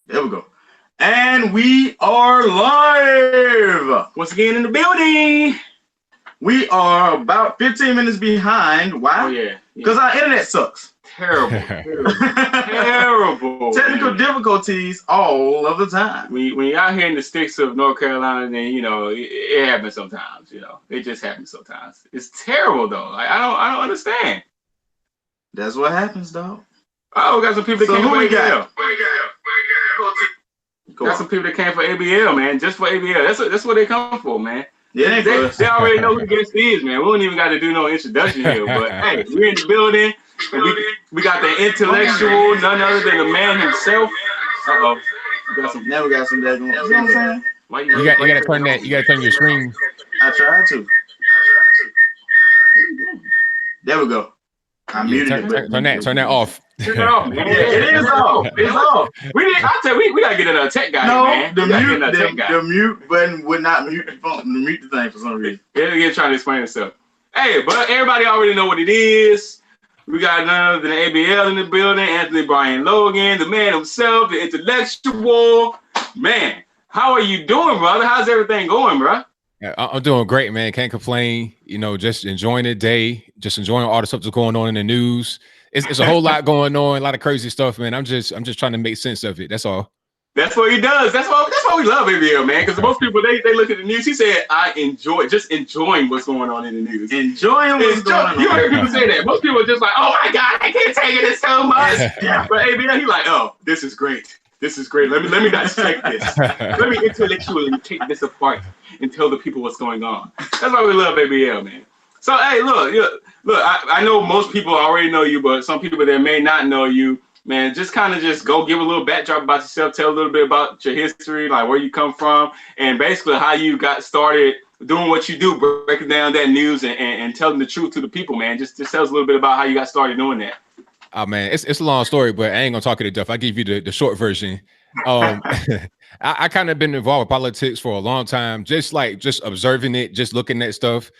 There we go. And we are live. Once again in the building. We are about 15 minutes behind. Why? Oh, yeah. Because our internet sucks. Terrible. Terrible. Technical difficulties all of the time. When you're out here in the sticks of North Carolina, then, it happens sometimes, It just happens sometimes. It's terrible, though. Like, I don't understand. That's what happens, dog. Oh, we got some people that came for ABL. Got some people that came for ABL, man. Just for ABL. That's what they come for, man. Yeah, they already know who the guest is, man. We don't even got to do no introduction here. But hey, we're in the building. We got the intellectual, none other than the man himself. Uh-oh. Now we got some that going. You know what I'm saying? You gotta turn that. You gotta turn your screen. I tried to. There we go. I muted it. Turn that off. Turn it off, man. It is off. It's off. We gotta get a tech guy. No, man. The mute button would not mute the phone. Mute the thing for some reason. He's trying to explain himself. Hey, but everybody already know what it is. We got none other than ABL in the building. Anthony Brian Logan, the man himself, the intellectual. Man, how are you doing, brother? How's everything going, bro? Yeah, I'm doing great, man. Can't complain. Just enjoying the day, just enjoying all the stuff that's going on in the news. It's a whole lot going on, a lot of crazy stuff, man. I'm just trying to make sense of it. That's all. That's what he does. That's why we love ABL, man. Because most people they look at the news. He said, "I enjoying what's going on in the news. Enjoying what's going on." You heard people say that. Most people are just like, "Oh my God, I can't take it. It's so much." Yeah. But ABL, he's like, "Oh, this is great. This is great. Let me dissect this. Let me intellectually take this apart and tell the people what's going on." That's why we love ABL, man. So hey, look. I know most people already know you, but some people that may not know you, man, just go give a little backdrop about yourself, tell a little bit about your history, like where you come from, and basically how you got started doing what you do, breaking down that news and telling the truth to the people, man. Just tell us a little bit about how you got started doing that. Oh man, it's a long story, but I ain't gonna talk it to death. I'll give you the short version. I kind of been involved with politics for a long time, just observing it, just looking at stuff,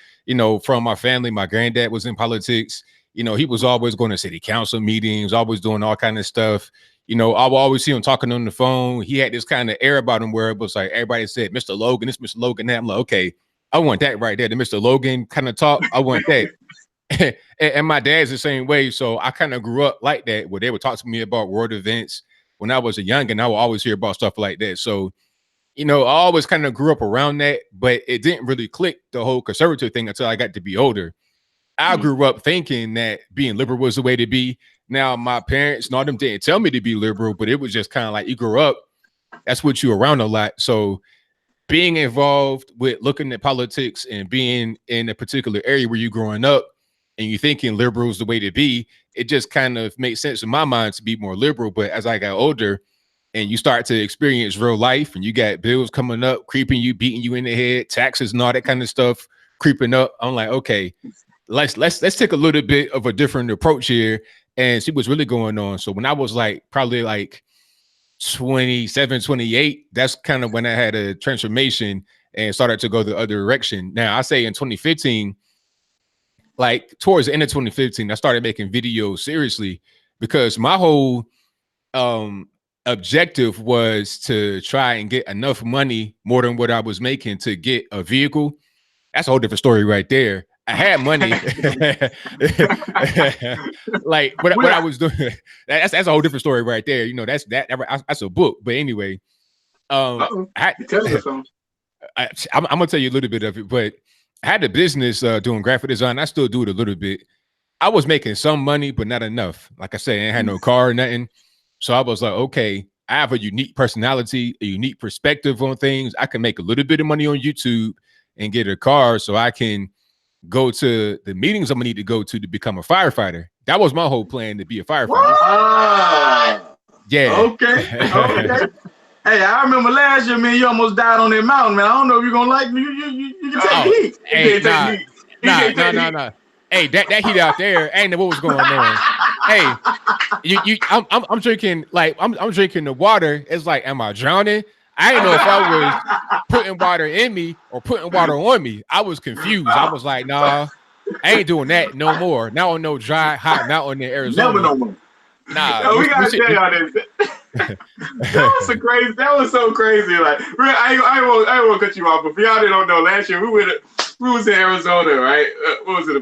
from my family. My granddad was in politics. He was always going to city council meetings, always doing all kind of stuff. I would always see him talking on the phone. He had this kind of air about him where it was like everybody said, "Mr. Logan, it's Mr. Logan." Now I'm like, okay, I want that right there. The Mr. Logan kind of talk. I want that. And my dad's the same way. So I kind of grew up like that, where they would talk to me about world events when I was a youngin'. I would always hear about stuff like that. So, I always kind of grew up around that, but it didn't really click, the whole conservative thing, until I got to be older. I grew up thinking that being liberal was the way to be. Now, my parents, none of them didn't tell me to be liberal, but it was just kind of like you grew up, that's what you're around a lot. So being involved with looking at politics and being in a particular area where you're growing up, and you thinking liberal is the way to be, it just kind of makes sense in my mind to be more liberal. But as I got older and you start to experience real life and you got bills coming up, creeping you, beating you in the head, taxes and all that kind of stuff creeping up, I'm like, okay, let's take a little bit of a different approach here and see what's really going on. So when I was probably 27, 28, that's kind of when I had a transformation and started to go the other direction. Now I say in 2015, towards the end of 2015, I started making videos seriously because my whole objective was to try and get enough money, more than what I was making, to get a vehicle. That's a whole different story right there. I had money. What I was doing, that's a whole different story right there. That's a book. But anyway, I'm gonna tell you a little bit of it, but I had a business doing graphic design. I still do it a little bit. I was making some money, but not enough. Like I said, I ain't had no car or nothing. So I was like, okay, I have a unique personality, a unique perspective on things. I can make a little bit of money on YouTube and get a car so I can go to the meetings I'm gonna need to go to become a firefighter. That was my whole plan, to be a firefighter. Wow. Yeah. Okay. Hey, I remember last year, man, you almost died on that mountain, man. I don't know if you're gonna like me. You can take heat. Hey, nah. Hey, that heat out there, I ain't know what was going on. Hey, I'm drinking I'm drinking the water. It's like, am I drowning? I didn't know if I was putting water in me or putting water on me. I was confused. I was like, nah, I ain't doing that no more. Now on no dry, hot mountain in Arizona. Never no more. Nah, we gotta tell y'all this. That was so crazy. That was so crazy. Like, I won't cut you off, but for y'all that don't know, last year we was in Arizona, right? What was it? A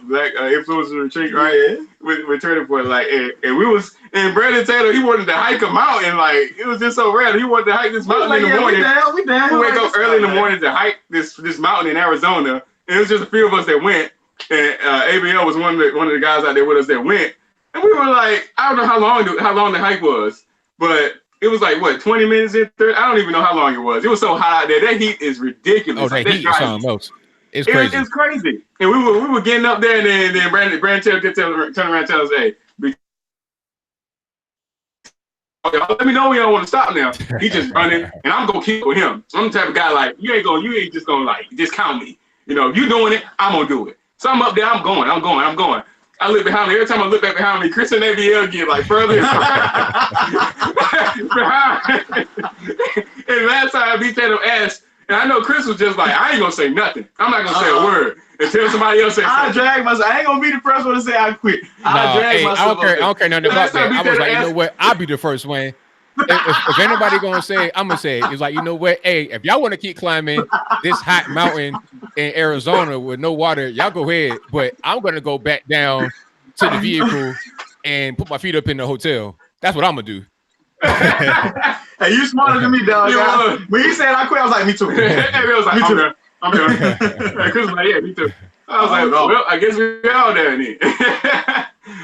black influencer retreat, right? Yeah. With Turning Point, like, and we was, and Brandon Taylor, he wanted to hike a mountain, like, it was just so random. He wanted to hike this mountain in the morning. We down. We wake up early in the morning to hike this mountain in Arizona, and it was just a few of us that went, and ABL was one of the guys out there with us that went, and we were like, I don't know how long the hike was, but it was like, what, 20 minutes in? 30? I don't even know how long it was. It was so hot out there. That heat is ridiculous. Oh, that heat is something else. It's crazy. It's crazy. And we were getting up there, and then Brandon Taylor turn around and tell us, hey, let me know when you don't want to stop now. He just running, and I'm going to keep with him. I'm the type of guy, like, you ain't just going to, like, discount me. You know, if you doing it, I'm going to do it. So I'm up there, I'm going. I look behind me. Every time I look back behind me, Chris and ABL get like further and and last time he said him asked, and I know Chris was just like, I ain't gonna say nothing. I'm not gonna say a word until somebody else says something. I drag myself. I ain't gonna be the first one to say I quit. I don't care nothing about that. I was like, you know what? I'll be the first one. If anybody gonna say it, I'm gonna say it. It's like, you know what? Hey, if y'all want to keep climbing this hot mountain in Arizona with no water, y'all go ahead. But I'm gonna go back down to the vehicle and put my feet up in the hotel. That's what I'm gonna do. Hey, you smarter than me, dog. When he said I quit, I was like, me too. Everybody was like, me too. I'm done. Chris was like, yeah, me too. I was like, well, I guess we're all there then.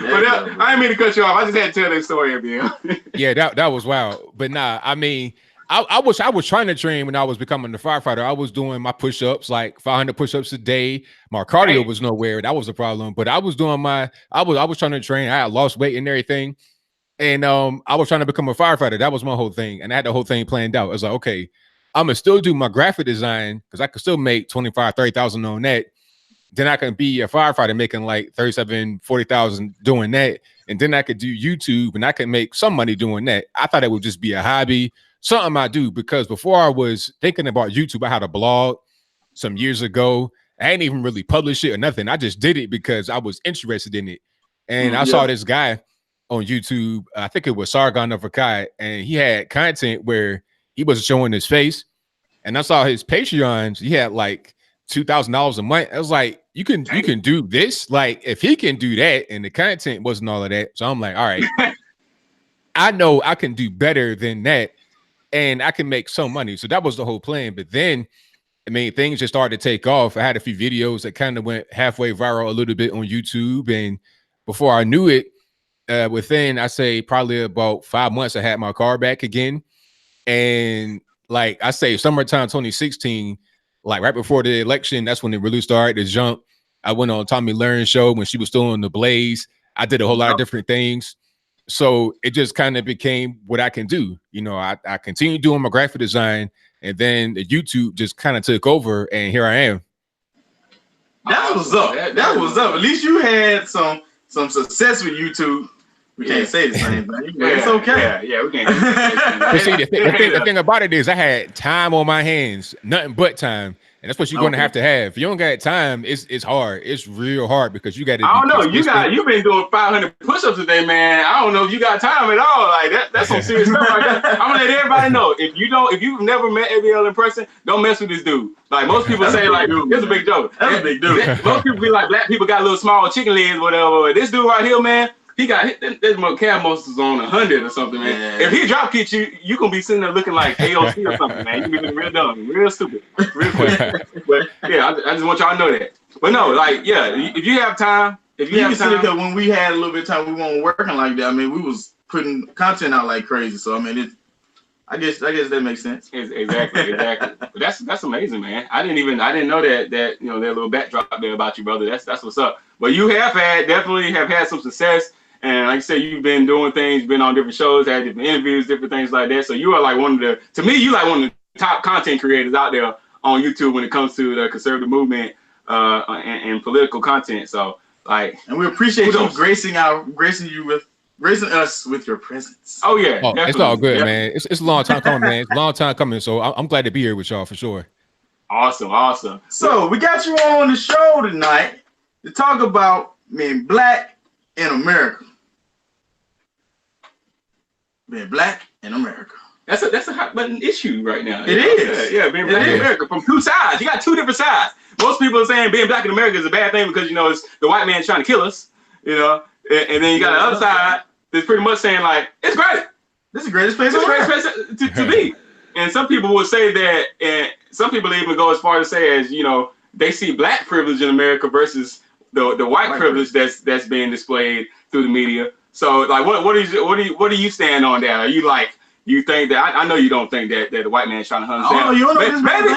But I didn't mean to cut you off. I just had to tell that story, ABL. Yeah, that was wild. But nah, I mean, I was trying to train when I was becoming the firefighter. I was doing my push-ups, like 500 push-ups a day. My cardio was nowhere. That was a problem. But I was doing I was trying to train. I had lost weight and everything. And I was trying to become a firefighter. That was my whole thing. And I had the whole thing planned out. I was like, okay, I'm gonna still do my graphic design because I could still make 25, 30,000 on that. Then I can be a firefighter making like 37, 40,000 doing that. And then I could do YouTube and I can make some money doing that. I thought it would just be a hobby, something I do, because before I was thinking about YouTube, I had a blog some years ago. I hadn't even really published it or nothing. I just did it because I was interested in it. And I saw this guy on YouTube, I think it was Sargon of Akkad, and he had content where he was showing his face. And I saw his Patreons, he had like $2,000 a month. I was like, you can do this. Like, if he can do that, and the content wasn't all of that, so I'm like, all right, I know I can do better than that, and I can make some money. So that was the whole plan. But then, I mean, things just started to take off. I had a few videos that kind of went halfway viral a little bit on YouTube, and before I knew it, within I say probably about 5 months, I had my car back again, and like I say, summertime 2016. Like right before the election, that's when it really started to jump. I went on Tommy Learn's show when she was still on the Blaze. I did a whole lot of different things. So it just kind of became what I can do. You know, I continued doing my graphic design, and then the YouTube just kind of took over, and here I am. That was up. That was up. At least you had some success with YouTube. We can't say the same thing. It's okay. Yeah, we can't. But see, the thing about it is I had time on my hands, nothing but time. And that's what you're going to have. If you don't got time, it's hard. It's real hard because you got to. I don't know. You've been doing 500 push-ups today, man. I don't know if you got time at all. Like that's some serious stuff like that. I'm gonna let everybody know. If you've never met ABL in person, don't mess with this dude. Like most people say, like, it's a big joke. That's a big dude. Most people be like, black people got little small chicken legs, whatever. This dude right here, man. He got this calf muscles on 100 or something, man. Yeah. If he drop kick you gonna be sitting there looking like AOC or something, man. You be looking real dumb, real stupid, real quick. But yeah, I just want y'all to know that. But no, like, yeah, if you have time, because when we had a little bit of time, we weren't working like that. I mean, we was putting content out like crazy. So I mean, I guess that makes sense. Exactly. But that's amazing, man. I didn't know that that little backdrop there about you, brother. That's what's up. But you definitely have had some success. And like I said, you've been doing things, been on different shows, had different interviews, different things like that. So you are like one of the top content creators out there on YouTube when it comes to the conservative movement and political content. So like, and we appreciate you gracing us with your presence. Oh yeah, it's all good, man. It's a long time coming, man. It's a long time coming. So I'm glad to be here with y'all for sure. Awesome. So we got you on the show tonight to talk about being black in America. being black in America. That's a hot button issue right now. It is. Yeah, being black in America from two sides. You got two different sides. Most people are saying being black in America is a bad thing because it's the white man trying to kill us. And then you got the other side that's pretty much saying like it's great. This is the greatest place. It's a great place to be. And some people would say that, and some people even go as far as say as they see black privilege in America versus the white privilege that's being displayed through the media. So like, what do you stand on that? Are you like? You think that I know you don't think that the white man is trying to hunt us down. Oh, you don't know this, maybe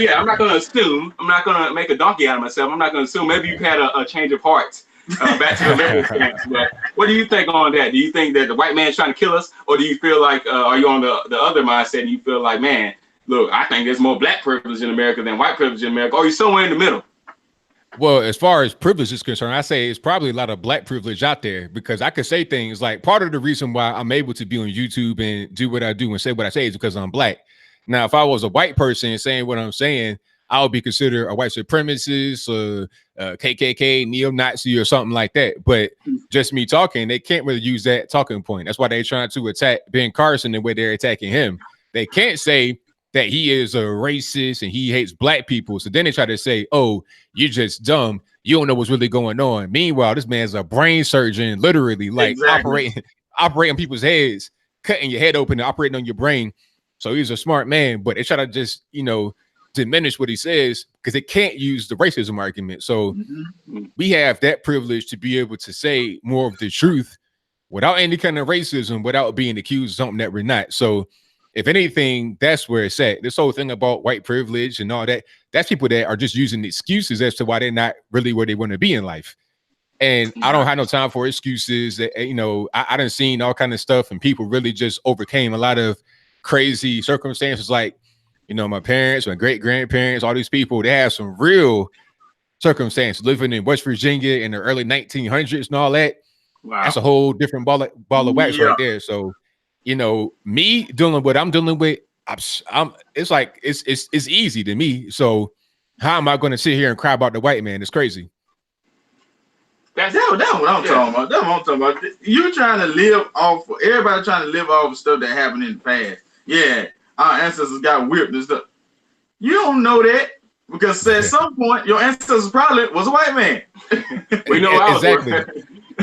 I'm not going to assume. I'm not going to make a donkey out of myself. I'm not going to assume. Maybe you've had a change of heart back to the American stance. But what do you think on that? Do you think that the white man is trying to kill us, or do you feel like are you on the other mindset? And you feel like, man, look, I think there's more black privilege in America than white privilege in America. Or are you somewhere in the middle? Well, as far as privilege is concerned, I say it's probably a lot of black privilege out there because I could say things like part of the reason why I'm able to be on YouTube and do what I do and say what I say is because I'm black. Now, if I was a white person saying what I'm saying, I would be considered a white supremacist, KKK, neo-Nazi or something like that. But just me talking, they can't really use that talking point. That's why they're trying to attack Ben Carson the way they're attacking him. They can't say that he is a racist and he hates black people. So then they try to say, oh, you're just dumb. You don't know what's really going on. Meanwhile, this man's a brain surgeon, literally, like operating people's heads, cutting your head open and operating on your brain. So he's a smart man, but they try to just, diminish what he says because they can't use the racism argument. So we have that privilege to be able to say more of the truth without any kind of racism, without being accused of something that we're not. So if anything, that's where it's at. This whole thing about white privilege and all that, that's people that are just using excuses as to why they're not really where they want to be in life. And I don't have no time for excuses. That, I done seen all kind of stuff and people really just overcame a lot of crazy circumstances. Like, my parents, my great grandparents, all these people, they have some real circumstances living in West Virginia in the early 1900s and all that. Wow. That's a whole different ball of wax right there. So, me dealing with what I'm dealing with, it's like it's easy to me. So how am I going to sit here and cry about the white man? It's crazy. That's what I'm talking about. That's what I'm talking about. You trying to live off, everybody trying to live off of stuff that happened in the past. Yeah, our ancestors got whipped and stuff. You don't know that because at some point your ancestors probably was a white man. We know exactly.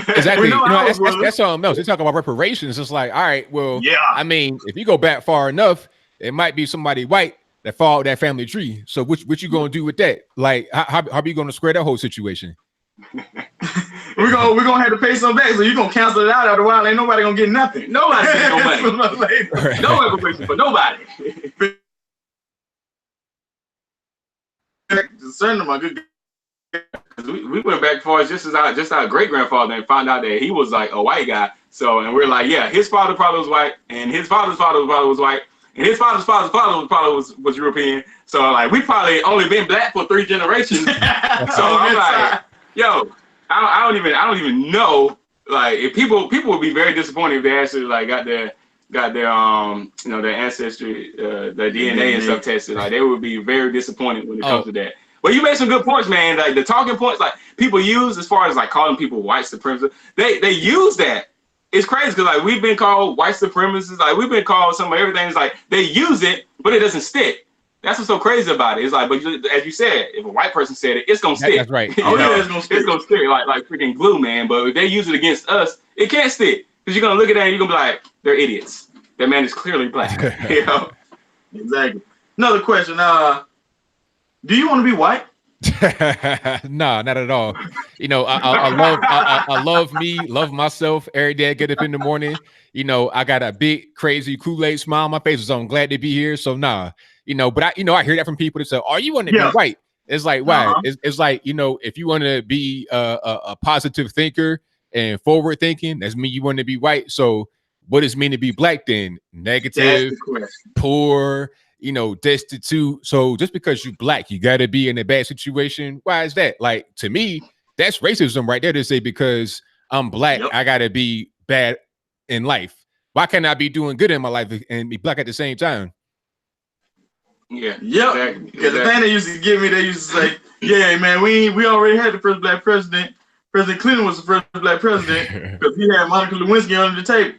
Exactly. That's something else. They talk about reparations. It's like, all right, well, yeah. I mean, if you go back far enough, it might be somebody white that followed that family tree. So what you gonna do with that? Like, how are you gonna square that whole situation? we're gonna have to pay some back. So you're gonna cancel it out after a while. Ain't nobody gonna get nothing. Nobody's getting no money. No reparations for nobody. Certain of my good. We went back far as just our great grandfather and found out that he was like a white guy. So and we're like, yeah, his father probably was white, and his father's father probably was white, and his father's father probably was European. So like we probably only been black for 3 generations. So I'm like, yo, I don't even know. Like if people would be very disappointed if they actually like got their their ancestry, their DNA and stuff tested. Like they would be very disappointed when it comes to that. Well, you made some good points, man. Like the talking points, like people use as far as like calling people white supremacists. They use that. It's crazy because like we've been called white supremacists. Like we've been called some of everything. It's like they use it, but it doesn't stick. That's what's so crazy about it. It's like, but as you said, if a white person said it, it's gonna stick. That's right. It's gonna stick like freaking glue, man. But if they use it against us, it can't stick because you're gonna look at that and you're gonna be like, they're idiots. That man is clearly black. Exactly. Another question. Do you want to be white? No, not at all. I love me, love myself every day I get up in the morning. I got a big, crazy Kool-Aid smile on my face, so I'm glad to be here. So nah, but I hear that from people that say, "Oh, you want to be white?" It's like, wow. It's like, if you want to be a positive thinker and forward thinking, that's mean you want to be white. So what does it mean to be black then? Negative, poor, destitute. So just because you black, you got to be in a bad situation. Why is that? Like, to me, that's racism right there to say because I'm black, I got to be bad in life. Why can't I be doing good in my life and be black at the same time? Yeah. Yep. Exactly. Because the thing they used to give me, they used to say, yeah, man, we already had the first black president. President Clinton was the first black president because he had Monica Lewinsky under the table.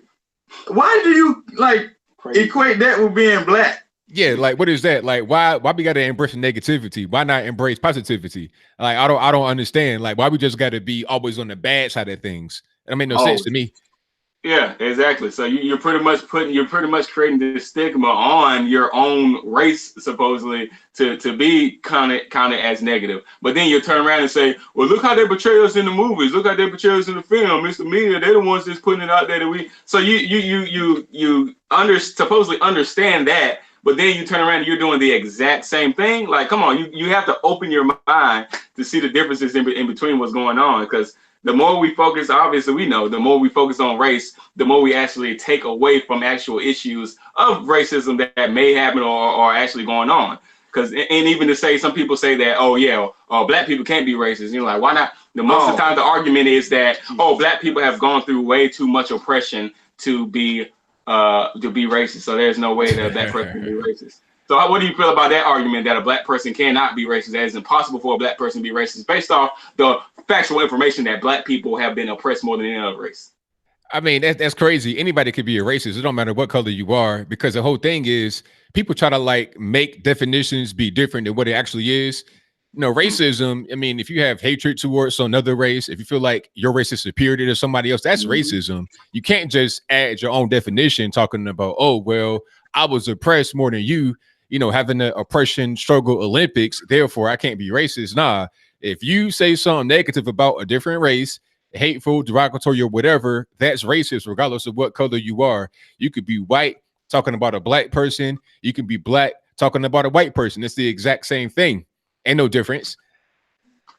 Why do you like equate that with being black? Yeah, like what is that? Like why we gotta embrace negativity? Why not embrace positivity? Like I don't understand. Like why we just gotta be always on the bad side of things? That made no sense to me. Yeah, exactly. So you're pretty much creating this stigma on your own race, supposedly to be kind of as negative. But then you turn around and say, well, look how they portray us in the movies. Look how they portray us in the film. It's the media. They're the ones that's putting it out there that we. So you supposedly understand that, but then you turn around and you're doing the exact same thing. Like, come on, you have to open your mind to see the differences in between what's going on, because the more we focus, obviously we know, the more we focus on race, the more we actually take away from actual issues of racism that may happen or actually going on. Because, and even to say, some people say that, oh yeah, black people can't be racist. You're like, why not? Most of the time the argument is that, oh, black people have gone through way too much oppression to be racist. So there's no way that a black person can be racist. So what do you feel about that argument that a black person cannot be racist, that it's impossible for a black person to be racist based off the factual information that black people have been oppressed more than any other race? I mean, that's crazy. Anybody could be a racist. It don't matter what color you are, because the whole thing is people try to like make definitions be different than what it actually is. You know, racism, I mean, if you have hatred towards another race, if you feel like your race is superior to somebody else, that's racism. You can't just add your own definition talking about, oh, well, I was oppressed more than you, you know, having the oppression struggle Olympics, therefore I can't be racist. Nah, if you say something negative about a different race, hateful, derogatory, or whatever, that's racist, regardless of what color you are. You could be white talking about a black person. You can be black talking about a white person. It's the exact same thing. Ain't no difference.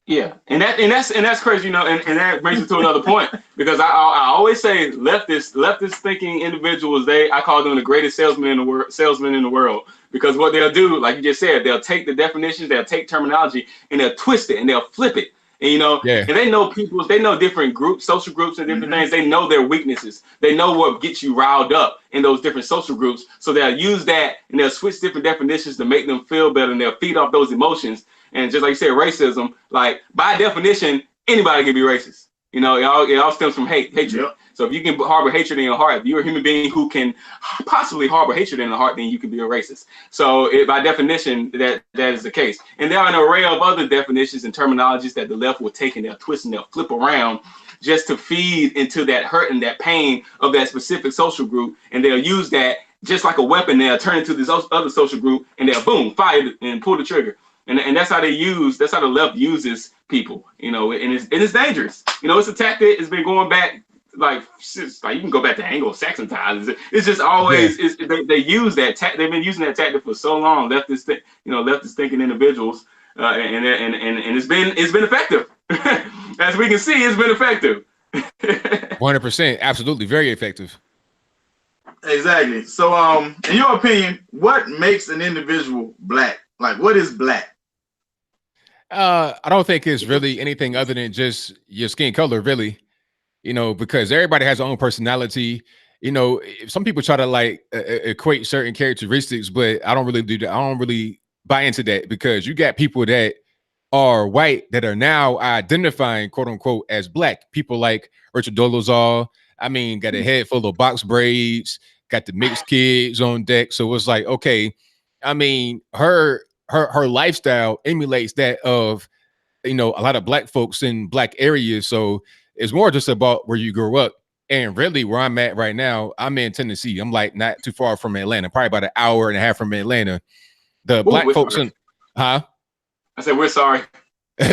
Yeah, and that's crazy, you know, and that brings me to another point, because I always say leftist thinking individuals, I call them the greatest salesmen in the world, because what they'll do, like you just said, they'll take the definitions, they'll take terminology, and they'll twist it and they'll flip it. And, you know, and they know they know different groups, social groups, and different things. They know their weaknesses. They know what gets you riled up in those different social groups. So they'll use that and they'll switch different definitions to make them feel better, and they'll feed off those emotions. And just like you said, racism, like by definition, anybody can be racist. You know, it all stems from hatred. Yep. So if you can harbor hatred in your heart, if you're a human being who can possibly harbor hatred in the heart, then you can be a racist. So by definition, that is the case. And there are an array of other definitions and terminologies that the left will take and they'll twist and they'll flip around just to feed into that hurt and that pain of that specific social group. And they'll use that just like a weapon. They'll turn it to this other social group and they'll boom, fire and pull the trigger. And that's how the left uses people, you know, and it's dangerous. You know, it's a tactic. It's been going back like you can go back to Anglo-Saxon times. It's just always they use that they've been using that tactic for so long. Leftist thinking individuals, and it's been effective. As we can see, it's been effective. 100%, absolutely, very effective. Exactly. So, in your opinion, what makes an individual black? Like, what is black? I don't think it's really anything other than just your skin color, really. You know, because everybody has their own personality. You know, some people try to like equate certain characteristics, but I don't really do that. I don't really buy into that, because you got people that are white that are now identifying, quote unquote, as black. People like Richard Dolezal. I mean, got a head full of box braids, got the mixed kids on deck. So it's like, okay, I mean, her lifestyle emulates that of, you know, a lot of black folks in black areas. So it's more just about where you grew up. And really where I'm at right now, I'm in Tennessee. I'm like not too far from Atlanta, probably about an hour and a half from Atlanta. The black folks in, I said, we're sorry.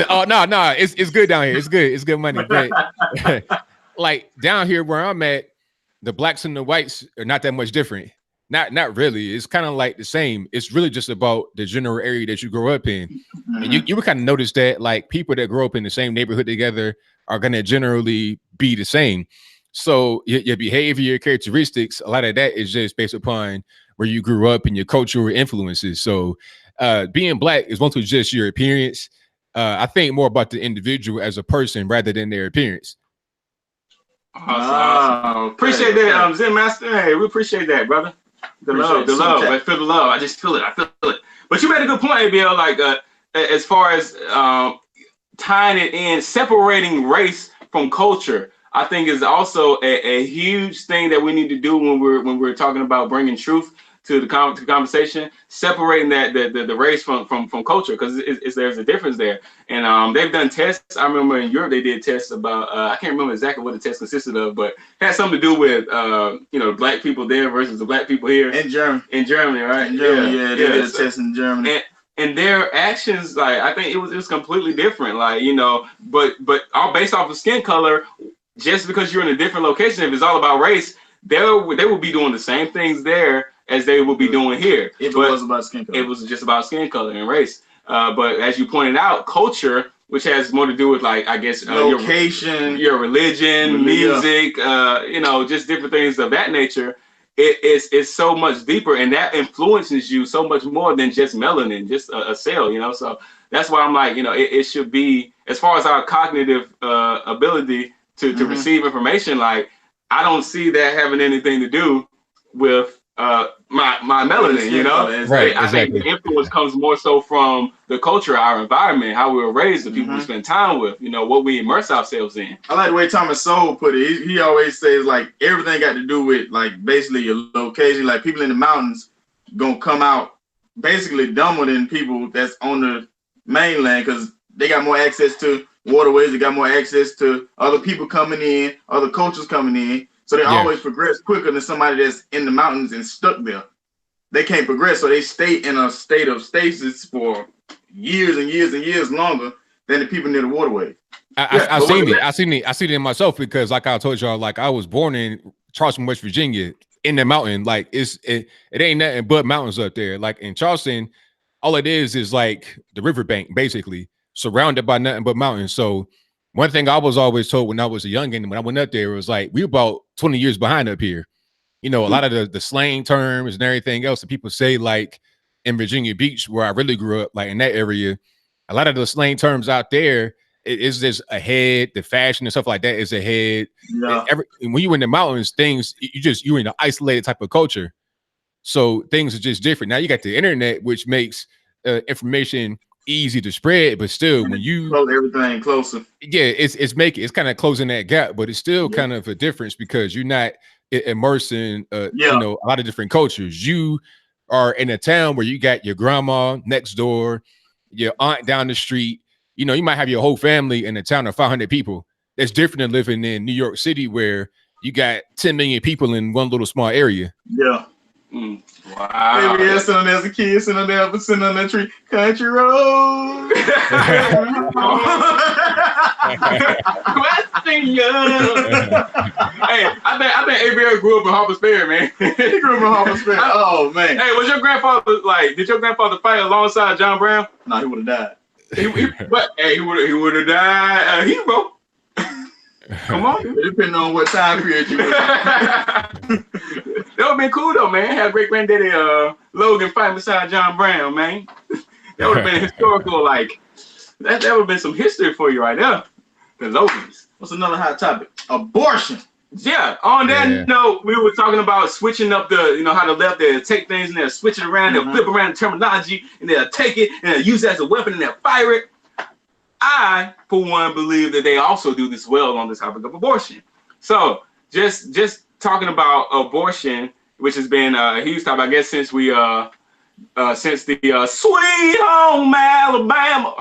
Oh, no, it's good down here. It's good. It's good money. But like down here where I'm at, the blacks and the whites are not that much different. Not really. It's kind of like the same. It's really just about the general area that you grow up in. And you would kind of notice that like people that grow up in the same neighborhood together are going to generally be the same. So your behavior, your characteristics, a lot of that is just based upon where you grew up and your cultural influences. So being black is mostly just your appearance. I think more about the individual as a person rather than their appearance. Awesome. Appreciate that, Zen Master. Hey, we appreciate that, brother. The love. I feel the love. I just feel it. But you made a good point, ABL. Like as far as tying it in, separating race from culture. I think is also a huge thing that we need to do when we're talking about bringing truth to the conversation, separating the race from culture, because there's a difference there. And they've done tests. I remember in Europe they did tests about I can't remember exactly what the test consisted of, but it had something to do with black people there versus the black people here in Germany. In Germany, right? In Germany, they did a test in Germany. And their actions, like, I think it was completely different, like, but all based off of skin color. Just because you're in a different location, if it's all about race, they will be doing the same things there as they will be doing here. If it was about skin color. It was just about skin color and race. But as you pointed out, culture, which has more to do with, like, I guess, location, your religion, music, just different things of that nature. It's so much deeper, and that influences you so much more than just melanin, just a cell, So that's why I'm like, it should be, as far as our cognitive ability to receive information, like, I don't see that having anything to do with my melanin, Right, I think the influence comes more so from the culture, our environment, how we were raised, the people we spend time with, what we immerse ourselves in. I like the way Thomas Sowell put it. He always says, like, everything got to do with, like, basically your location. Like, people in the mountains gonna come out basically dumber than people that's on the mainland, because they got more access to waterways, they got more access to other people coming in, other cultures coming in. So they always progress quicker than somebody that's in the mountains and stuck there. They can't progress, so they stay in a state of stasis for years and years and years longer than the people near the waterway. I seen it in myself, because, like I told y'all, like, I was born in Charleston, West Virginia, in the mountain. Like, it ain't nothing but mountains up there. Like, in Charleston, all it is like the riverbank, basically, surrounded by nothing but mountains. So one thing I was always told when I was a youngin', when I went up there, was like, we about 20 years behind up here. A lot of the slang terms and everything else that people say, like in Virginia Beach, where I really grew up, like in that area, a lot of the slang terms out there is just ahead. The fashion and stuff like that is ahead. Yeah. And when you're in the mountains, you're in an isolated type of culture. So things are just different. Now you got the internet, which makes information easy to spread, but still, when you close everything closer, it's kind of closing that gap, but it's still kind of a difference, because you're not immersing a lot of different cultures. You are in a town where you got your grandma next door, your aunt down the street. You might have your whole family in a town of 500 people. That's different than living in New York City, where you got 10 million people in one little small area. Yeah. Wow. Maybe sitting on there as a kid, sitting on that tree, country road. Western young. Hey, I think ABL grew up in Harper's Ferry, man. He grew up in Harper's Ferry. Oh man. Hey, was your grandfather did your grandfather fight alongside John Brown? No, he would have died. He would have died a hero. Come on, depending on what time period you were. That would have been cool though, man. Have great granddaddy Logan fight beside John Brown, man. That would have been historical, like that would have been some history for you right there. The Logans. What's another hot topic? Abortion. Yeah. On that note, we were talking about switching up the, how the left, they'll take things and they'll switch it around, they'll flip around the terminology, and they'll take it and they'll use it as a weapon and they'll fire it. I, for one, believe that they also do this well on the topic of abortion. So just talking about abortion, which has been a huge topic, I guess, since the Sweet Home Alabama.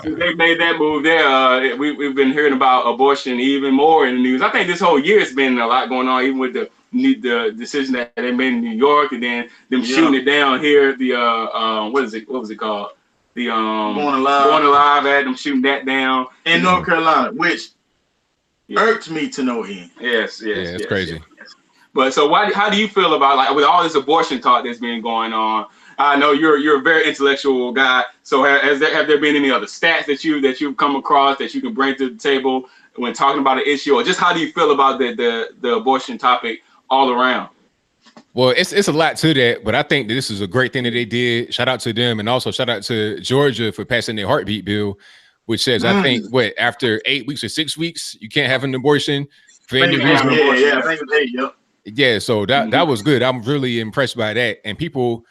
Since they made that move there, we've been hearing about abortion even more in the news. I think this whole year has been a lot going on, even with the decision that they made in New York, and then them shooting it down here. The what was it called? The Born Alive, had them shooting that down in North Carolina, which irked me to no end. Yes, it's crazy. Yes. But so how do you feel about, like, with all this abortion talk that's been going on? I know you're a very intellectual guy. So have there been any other stats that you've come across that you can bring to the table when talking about an issue, or just how do you feel about the abortion topic all around? Well, it's a lot to that, but I think that this is a great thing that they did. Shout out to them, and also shout out to Georgia for passing their heartbeat bill, which says I think after 8 weeks or 6 weeks you can't have an abortion for any reason. I think it's 8. Yep. Yeah, so that was good. I'm really impressed by that. And people,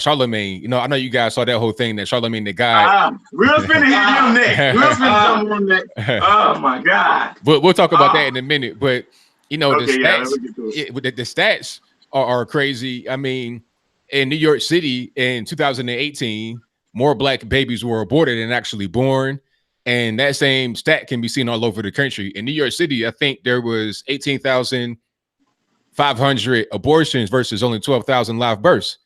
Charlemagne. I know you guys saw that whole thing that Charlemagne the guy. We'll spin it on next. We'll spin it on next. Oh my God. We'll talk about that in a minute. But the stats, the stats are crazy. I mean, in New York City in 2018, more black babies were aborted than actually born. And that same stat can be seen all over the country. In New York City, I think there was 18,500 abortions versus only 12,000 live births.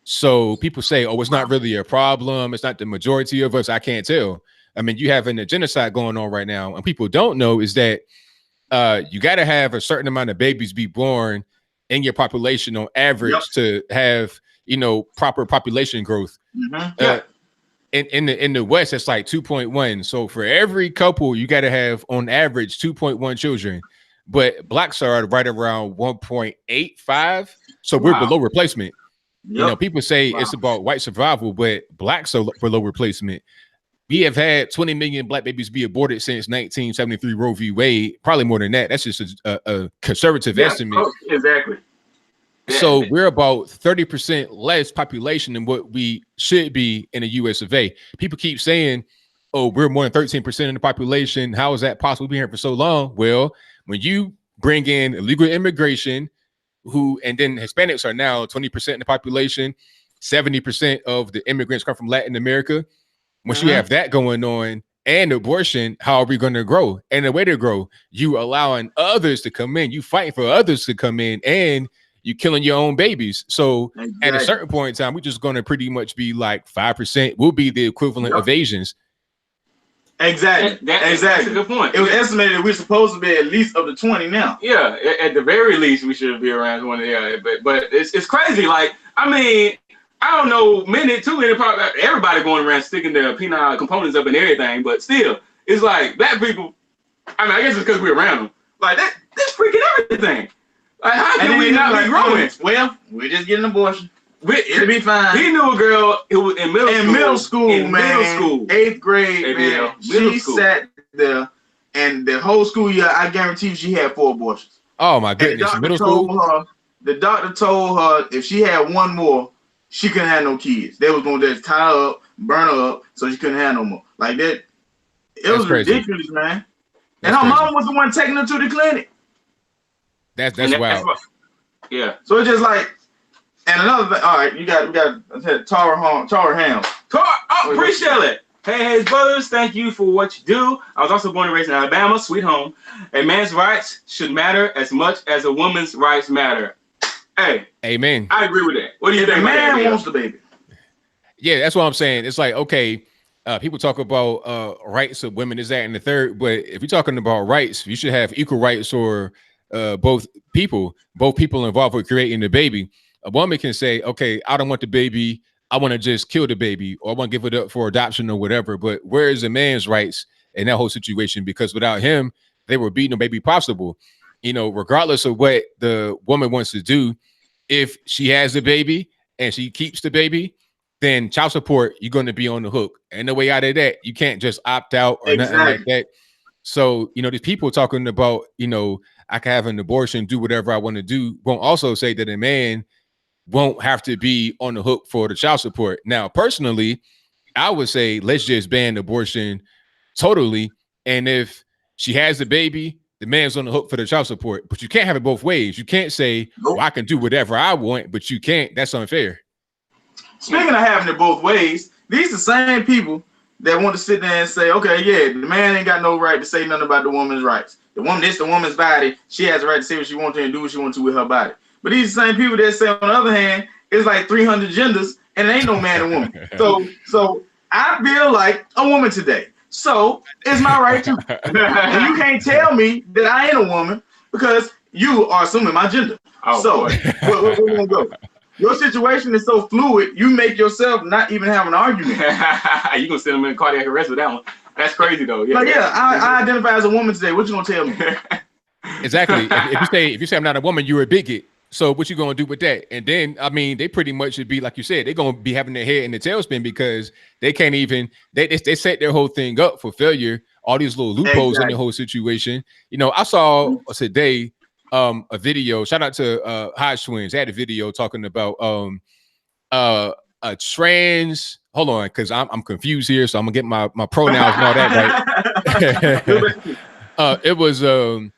So people say, oh, it's not really a problem. It's not the majority of us. I can't tell. I mean, you having a genocide going on right now. And people don't know is that you got to have a certain amount of babies be born in your population on average to have, proper population growth. In the West, it's like 2.1. So for every couple, you got to have on average 2.1 children. But blacks are right around 1.85. So we're below replacement. People say it's about white survival, but blacks are below replacement. We have had 20 million black babies be aborted since 1973 Roe v. Wade. Probably more than that. That's just a conservative estimate. Exactly. So we're about 30% less population than what we should be in the US of A. People keep saying, oh, we're more than 13% of the population. How is that possible? We've been here for so long. Well, when you bring in illegal immigration, and then Hispanics are now 20% of the population, 70% of the immigrants come from Latin America. Once you have that going on and abortion, how are we going to grow? And the way to grow, you allowing others to come in, you fighting for others to come in, and you killing your own babies. So at a certain point in time, we're just going to pretty much be like 5%. We'll be the equivalent of Asians. Exactly. That's a good point. It was estimated that we're supposed to be at least up to 20 now. Yeah, at the very least, we should be around 20. Yeah, but it's crazy. Like, I mean, I don't know, everybody going around sticking their penile components up and everything, but still, it's like black people. I mean, I guess it's because we're around them. Like that's freaking everything. Like, how can we not be growing? Well, we're just getting an abortion. It'll be fine. He knew a girl who was in middle school. In middle school, 8th grade, ABL, man. She sat there, and the whole school year, I guarantee you, she had 4 abortions. Oh my goodness! Middle school. The doctor told her if she had one more, she couldn't have no kids. They was going to just tie her up, burn her up, so she couldn't have no more. Like that. It was ridiculous, man. And her mom was the one taking her to the clinic. That's wild. Yeah. So it's just like, and another thing. All right, we got Tara Hams. Appreciate it. Hey, brothers, thank you for what you do. I was also born and raised in Alabama, sweet home. A man's rights should matter as much as a woman's rights matter. Hey, amen. I agree with that. What do you think? The man wants the baby. Yeah, that's what I'm saying. It's like, okay, people talk about rights of women, is that and the third, but if you're talking about rights, you should have equal rights for both people involved with creating the baby. A woman can say, okay, I don't want the baby. I want to just kill the baby, or I want to give it up for adoption or whatever. But where is a man's rights in that whole situation? Because without him, they were beating the baby possible. Regardless of what the woman wants to do, if she has the baby and she keeps the baby, then child support, you're going to be on the hook. And the way out of that, you can't just opt out or nothing like that. So, these people talking about, I can have an abortion, do whatever I want to do, won't also say that a man won't have to be on the hook for the child support. Now, personally, I would say let's just ban abortion totally. And if she has a baby, the man's on the hook for the child support. But you can't have it both ways. You can't say, well, I can do whatever I want, but you can't. That's unfair. Speaking of having it both ways, these are the same people that want to sit there and say, okay, yeah, the man ain't got no right to say nothing about the woman's rights. The woman, it's the woman's body. She has the right to say what she wants to and do what she wants to with her body. But these same people that say, on the other hand, it's like 300 genders and it ain't no man and woman. So I feel like a woman today. So it's my right to. And you can't tell me that I ain't a woman because you are assuming my gender. Oh, so where we gonna go? Your situation is so fluid, you make yourself not even have an argument. You gonna send them in cardiac arrest with that one? That's crazy though. Yeah, I identify as a woman today. What you gonna tell me? Exactly. If you say I'm not a woman, you're a bigot. So what you gonna do with that? And then I mean, they pretty much should be like you said. They're gonna be having their head in the tailspin because they can't even. They set their whole thing up for failure. All these little loopholes in the whole situation. I saw today a video. Shout out to Hodge Twins. They had a video talking about a trans. Hold on, because I'm confused here, so I'm gonna get my pronouns and all that right. It was a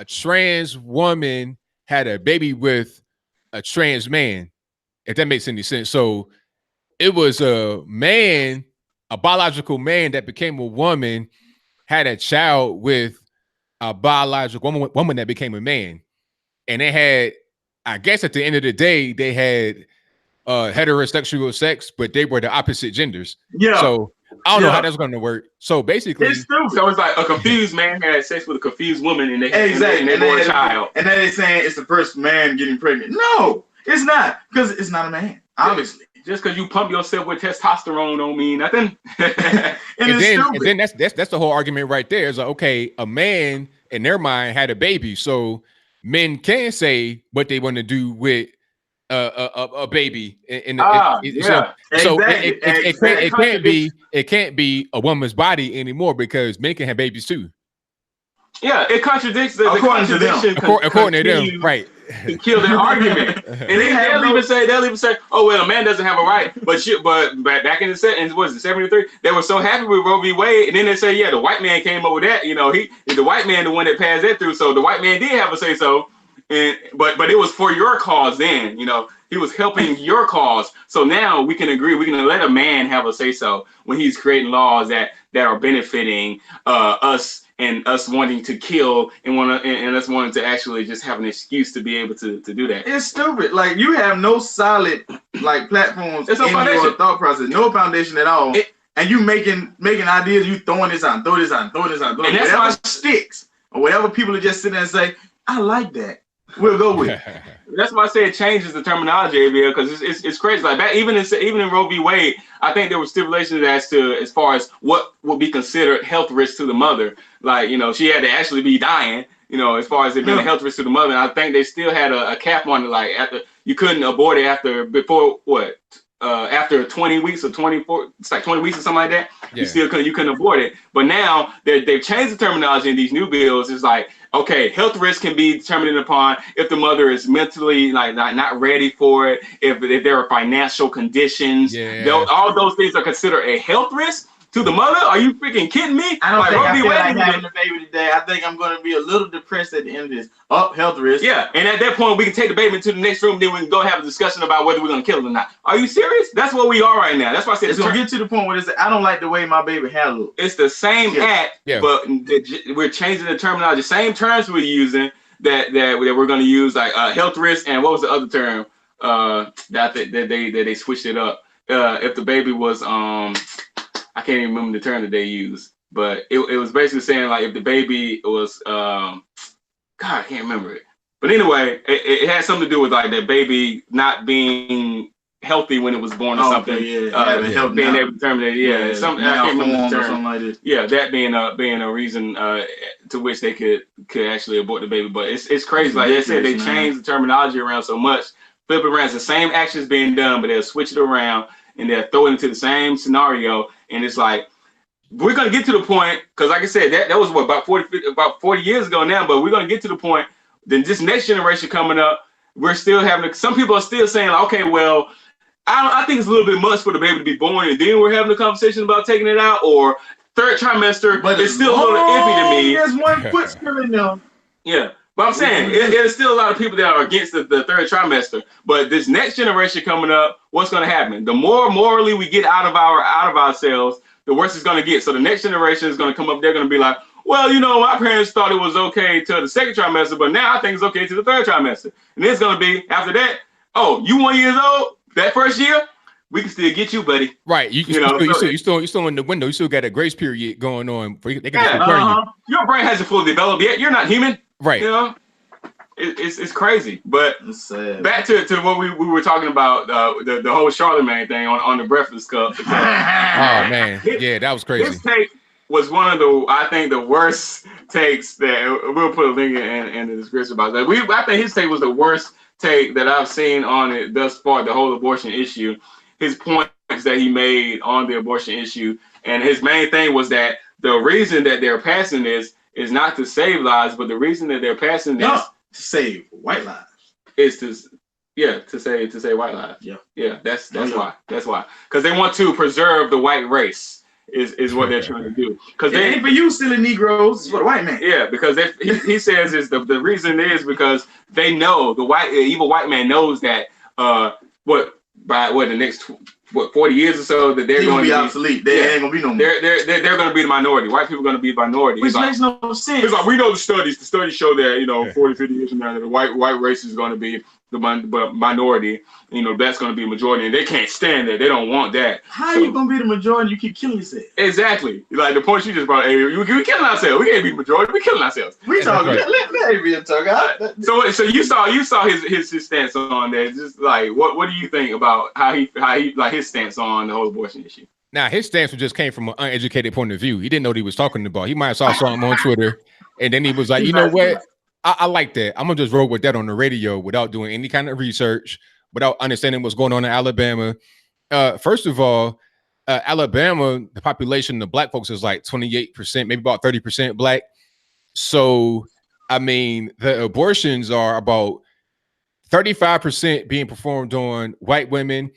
trans woman had a baby with a trans man, if that makes any sense. So it was a man, a biological man that became a woman, had a child with a biological woman that became a man. And they had, I guess at the end of the day, they had heterosexual sex, but they were the opposite genders. Yeah. So I don't know how that's going to work. So basically, it's stupid. So it's like a confused man had sex with a confused woman, and they and they bore a child. And then they're saying it's the first man getting pregnant. No, it's not, because it's not a man. Obviously, just because you pump yourself with testosterone don't mean nothing. and then that's the whole argument right there. Is like, okay, a man in their mind had a baby, so men can say what they want to do with a baby. So it can't be a woman's body anymore, because men can have babies too. Yeah, it contradicts according to them, right? To kill their argument, and they'll even say, oh well, a man doesn't have a right, but back in the was it 73? They were so happy with Roe v. Wade, and then they say, yeah, the white man came up with that. You know, the white man the one that passed that through, so the white man did have a say so. And but it was for your cause then, you know, he was helping your cause. So now we can agree, we can let a man have a say so when he's creating laws that are benefiting us, and us wanting to kill and us wanting to actually just have an excuse to be able to do that. It's stupid. Like, you have no solid like platforms in your thought process, no foundation at all. And you making ideas, you throwing this out, throw this out, and that's why it sticks. Or whatever people are just sitting there and say, I like that. We'll go with it. That's why I say it changes the terminology, ABL, because it's crazy. Like back, even in Roe v. Wade, I think there were stipulations as far as what would be considered health risk to the mother. Like, you know, she had to actually be dying, you know, as far as it being a health risk to the mother. And I think they still had a cap on it, like you couldn't abort it after 20 weeks or 24, it's like 20 weeks or something like that. Yeah. You couldn't abort it. But now they've changed the terminology in these new bills. It's like, okay, health risk can be determined upon if the mother is mentally not ready for it, if there are financial conditions. Yeah. All those things are considered a health risk to the mother. Are you freaking kidding me? I don't think I feel like having a baby today. I think I'm going to be a little depressed at the end of this. Health risk. Yeah, and at that point, we can take the baby into the next room, then we can go have a discussion about whether we're going to kill it or not. Are you serious? That's where we are right now. That's why I said it's going to get to the point where I don't like the way my baby hair looks. It's the same act, but we're changing the terminology. Same terms we're using that we're going to use, like health risk, and what was the other term that they switched it up? If the baby was I can't even remember the term that they used, but it was basically saying, like, if the baby was, God, I can't remember it. But anyway, it had something to do with, like, that baby not being healthy when it was born or something. Being able to terminate it. I can't remember the term. Like this. Yeah, that being a reason to which they could actually abort the baby. But it's crazy. Like I said, they changed the terminology around so much. Flip it around, it's the same actions being done, but they'll switch it around and they'll throw it into the same scenario. And it's like, we're going to get to the point, because like I said, that was about 40 years ago now, but we're going to get to the point, then this next generation coming up, we're still having, some people are still saying, like, okay, well, I think it's a little bit much for the baby to be born, and then we're having a conversation about taking it out, or third trimester, but it's still a little iffy to me. There's one foot still in there. Yeah. But I'm saying there's still a lot of people that are against the third trimester. But this next generation coming up, what's going to happen? The more morally we get out of ourselves, the worse it's going to get. So the next generation is going to come up. They're going to be like, well, you know, my parents thought it was okay to the second trimester, but now I think it's okay to the third trimester. And then it's going to be after that. Oh, you 1 year old? That first year, we can still get you, buddy. Right. You still in the window. You still got a grace period going on. They can Your brain hasn't fully developed yet. You're not human. Right. You know, it's crazy. But back to what we were talking about, the whole Charlemagne thing on the Breakfast Club. Oh man, that was crazy. His take was one of the worst takes that we'll put a link in the description about that. I think his take was the worst take that I've seen on it thus far. The whole abortion issue. His points that he made on the abortion issue, and his main thing was that the reason that they're passing this is not to save lives, but the reason that they're passing this to save white lives is to Yeah, to say white lives. Yeah. That's why. That's why. Because they want to preserve the white race is what they're trying to do. Because they ain't for you silly Negroes, it's for the white man. Yeah, because he says is the reason is because they know the evil white man knows that the next 40 years or so that they're going to be obsolete. They ain't gonna be no more. They're going to be the minority. White people are going to be the minority. Which makes no sense. He's like, we know the studies show that 40, 50 years from now that the white race is going to be the minority. That's going to be a majority, and they can't stand that. They don't want that. How are you going to be the majority? You keep killing yourself. Exactly. Like the point you just brought, we killing ourselves. We can't be the majority. We killing ourselves. We talking. Let ABL talk. So you saw his stance on that. Just like what do you think about how he like his stance on the whole abortion issue? Now his stance just came from an uneducated point of view. He didn't know what he was talking about. He might have saw something on Twitter, and then he was like, you know what? I like that. I'm gonna just roll with that on the radio without doing any kind of research, without understanding what's going on in Alabama. First of all, Alabama, the population of black folks is like 28%, maybe about 30% black. So, I mean, the abortions are about 35% being performed on white women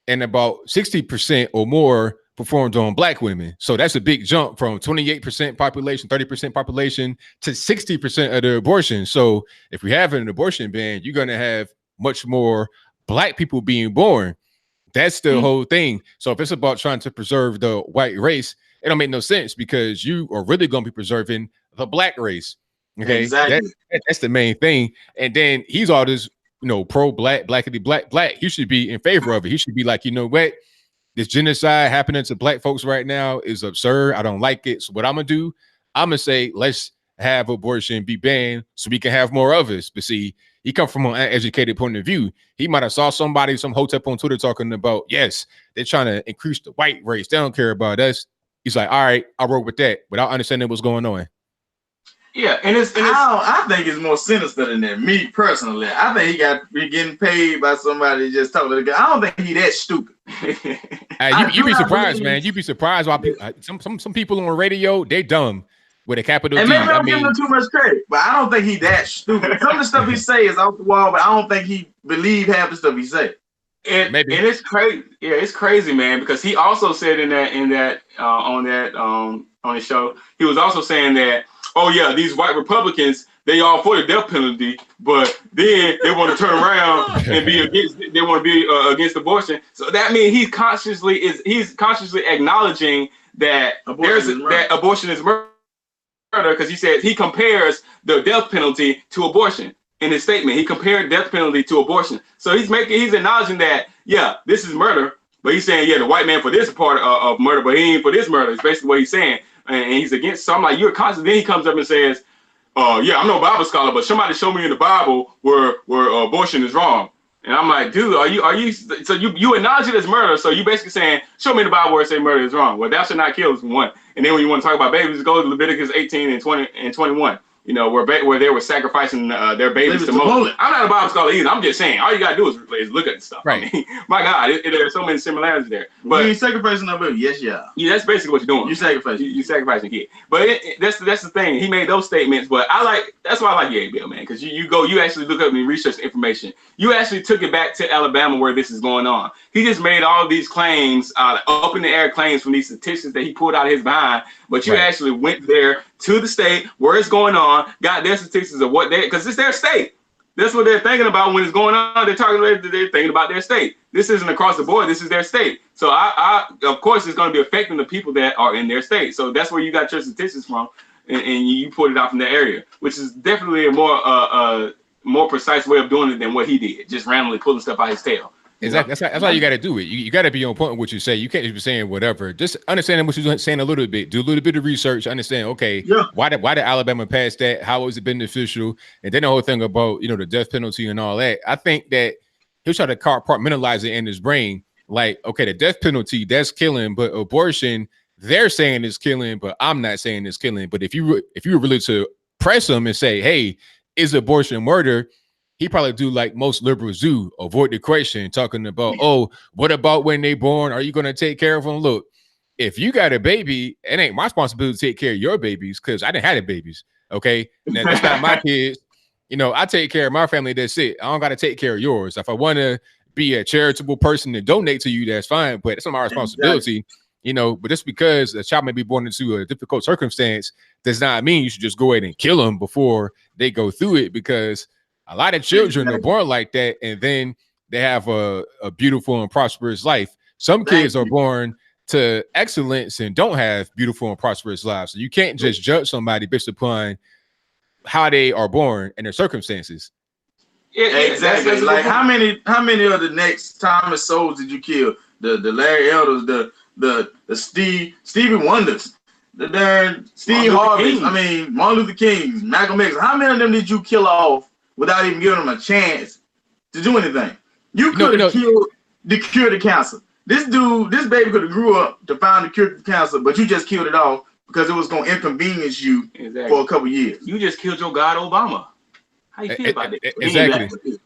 and about 60% or more performed on black women. So that's a big jump from 28% population, 30% population to 60% of the abortion. So if we have an abortion ban, you're going to have much more black people being born. That's the whole thing. So if it's about trying to preserve the white race, it don't make no sense because you are really going to be preserving the black race. Okay, exactly. That's the main thing. And then he's all this, pro-black, blackity black. He should be in favor of it. He should be like, you know what? This genocide happening to black folks right now is absurd. I don't like it. So what I'm going to do, I'm going to say, let's have abortion be banned so we can have more of it. But see, he come from an uneducated point of view. He might have saw somebody, some hotep on Twitter talking about, yes, they're trying to increase the white race. They don't care about us. He's like, all right, I'll roll with that without understanding what's going on. Yeah, and I think it's more sinister than that. Me personally, I think he getting paid by somebody just talking to the guy. I don't think he that stupid. You be surprised, man. You'd be surprised why people, some people on the radio, they dumb with a capital and D. Maybe I'm giving him too much credit, but I don't think he that stupid. Some of the stuff he say is off the wall, but I don't think he believe half the stuff he say. And it's crazy. Yeah, it's crazy, man. Because he also said on his show, he was also saying that, oh yeah, these white Republicans, they all for the death penalty, but then they want to turn around and be against. They want to be against abortion. So that means he's consciously acknowledging that abortion is murder, because he said he compares the death penalty to abortion. In his statement, he compared death penalty to abortion. So he's acknowledging that, yeah, this is murder, but he's saying, yeah, the white man for this part of murder, but he ain't for this murder. It's basically what he's saying. And he's against. So I'm like, you're constant. Then he comes up and says, yeah, I'm no Bible scholar, but somebody show me in the Bible where abortion is wrong. And I'm like, dude, are you so you acknowledge it as murder? So you basically saying, show me in the Bible where it say murder is wrong. Well, thou shalt not kill is one. And then when you want to talk about babies, go to Leviticus 18 and 20 and 21. Where they were sacrificing their babies to Moses. I'm not a Bible scholar either. I'm just saying, all you gotta do is look at the stuff. Right. I mean, my God, there's so many similarities there. But you sacrificing a baby? Yes, yeah. Yeah, that's basically what you're doing. You sacrificing. You sacrificing a kid. But that's the thing. He made those statements. But that's why I like ABL, man, because you actually look up and research the information. You actually took it back to Alabama where this is going on. He just made all these claims, up in the air claims from these statistics that he pulled out of his behind. But you actually went there to the state where it's going on, got their statistics of what because it's their state. That's what they're thinking about when it's going on. They're thinking about their state. This isn't across the board. This is their state. So I of course, it's going to be affecting the people that are in their state. So that's where you got your statistics from, and you pulled it out from that area, which is definitely a more precise way of doing it than what he did, just randomly pulling stuff out his tail. Exactly. That's how you got to do it. You got to be on point with what you say. You can't just be saying whatever. Just understanding what you're saying a little bit. Do a little bit of research. Understand. Okay. Yeah. Why did Alabama pass that? How was it beneficial? And then the whole thing about the death penalty and all that. I think that he'll try to compartmentalize it in his brain. Like, okay, the death penalty, that's killing, but abortion, they're saying it's killing, but I'm not saying it's killing. But if you were really to press him and say, hey, is abortion murder? He probably do like most liberals do, avoid the question, talking about, oh, what about when they born? Are you going to take care of them? Look, if you got a baby, it ain't my responsibility to take care of your babies because I didn't have the babies. Okay, now that's not my kids. I take care of my family. That's it. I don't got to take care of yours. If I want to be a charitable person and donate to you, that's fine. But it's not my responsibility. Exactly. But just because a child may be born into a difficult circumstance does not mean you should just go ahead and kill them before they go through it, because a lot of children are born like that, and then they have a beautiful and prosperous life. Some kids are born to excellence and don't have beautiful and prosperous lives. So you can't just judge somebody based upon how they are born and their circumstances. Yeah, exactly. Like how many of the next Thomas Souls did you kill? The Larry Elders, the Stevie Wonders, the darn Steve Harvey. I mean, Martin Luther King, Malcolm X. How many of them did you kill off without even giving them a chance to do anything? You could have killed the cure to cancer. This baby could have grew up to find the cure to cancer, but you just killed it off because it was going to inconvenience you for a couple years. You just killed your God Obama. How you feel about that? Exactly.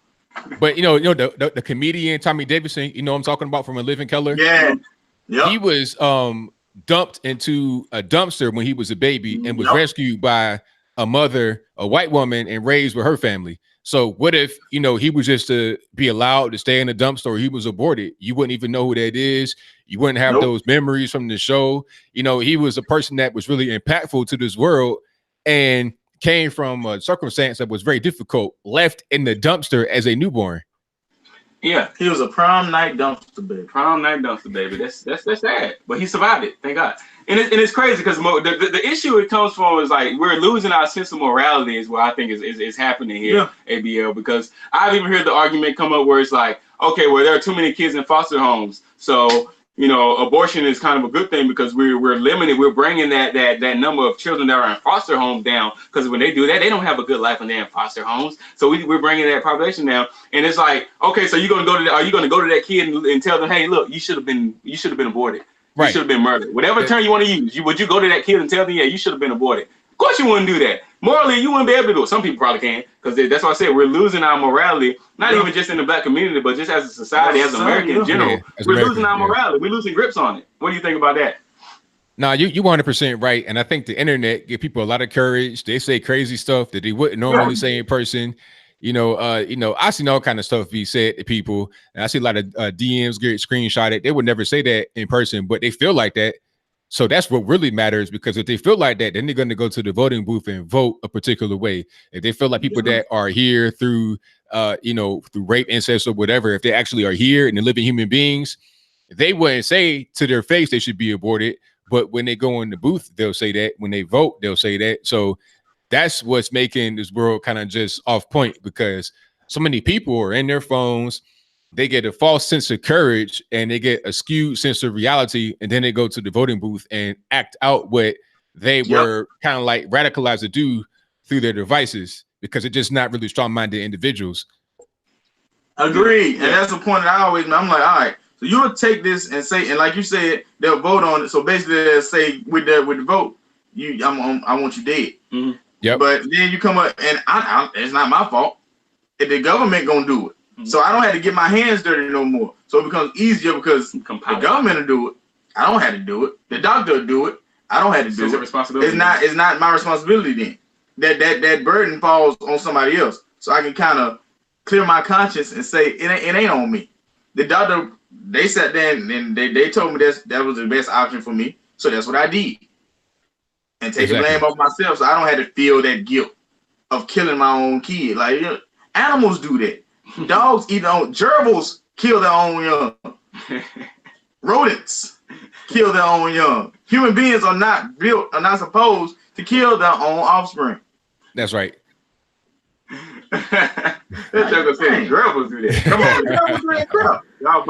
But the comedian Tommy Davidson, I'm talking about, from A Living Color. Yeah. Yep. He was dumped into a dumpster when he was a baby and was rescued by a mother, a white woman, and raised with her family. So what if, he was just to be allowed to stay in the dumpster, or he was aborted? You wouldn't even know who that is. You wouldn't have those memories from the show. He was a person that was really impactful to this world and came from a circumstance that was very difficult, left in the dumpster as a newborn. Yeah, he was a prom night dumpster baby. Prom night dumpster baby. That's sad, but he survived it. Thank God. And it's crazy because the issue it comes from is like we're losing our sense of morality is what I think is happening here, ABL. Because I've even heard the argument come up where it's like, okay, well, there are too many kids in foster homes, so abortion is kind of a good thing because we're limiting, we're bringing that number of children that are in foster homes down, because when they do that, they don't have a good life when they're in foster homes. So we're bringing that population down, and it's like, okay, so are you going to go to that kid and tell them, hey, look, you should have been aborted. Right. You should have been murdered. Whatever term you want to use, would you go to that kid and tell them, yeah, you should have been aborted? Of course you wouldn't do that. Morally, you wouldn't be able to do it. Some people probably can, because that's why I said we're losing our morality, not even just in the black community, but just as a society, as America in general. We're losing our morality. We're losing grips on it. What do you think about that? No, you 100% right. And I think the internet give people a lot of courage. They say crazy stuff that they wouldn't normally say in person. I seen all kind of stuff be said to people, and I see a lot of DMs get screenshotted. They would never say that in person, but they feel like that. So that's what really matters, because if they feel like that, then they're going to go to the voting booth and vote a particular way. If they feel like people that are here through, through rape, incest, or whatever, if they actually are here and they're living human beings, they wouldn't say to their face they should be aborted. But when they go in the booth, they'll say that. When they vote, they'll say that. So that's what's making this world kind of just off point, because so many people are in their phones. They get a false sense of courage and they get a skewed sense of reality. And then they go to the voting booth and act out what they were kind of like radicalized to do through their devices, because it's just not really strong-minded individuals. Agreed. And that's the point that I always, I'm like, all right, so you'll take this and say, and like you said, they'll vote on it. So basically they'll say with the vote, I want you dead. Mm-hmm. Yep. But then you come up and it's not my fault. If the government gonna do it. So I don't have to get my hands dirty no more. So it becomes easier because the government will do it. I don't have to do it. The doctor will do it. I don't have to do it. Responsibility. It's not my responsibility then. That burden falls on somebody else. So I can kind of clear my conscience and say it ain't on me. The doctor, they sat there and they told me that was the best option for me. So that's what I did. And take the blame off myself, so I don't have to feel that guilt of killing my own kid. Like, animals do that. Dogs eat their own. Gerbils kill their own young. Rodents kill their own young. Human beings are not supposed to kill their own offspring. That's right. That joker said gerbils do that. Come on, gerbils do that crap. Y'all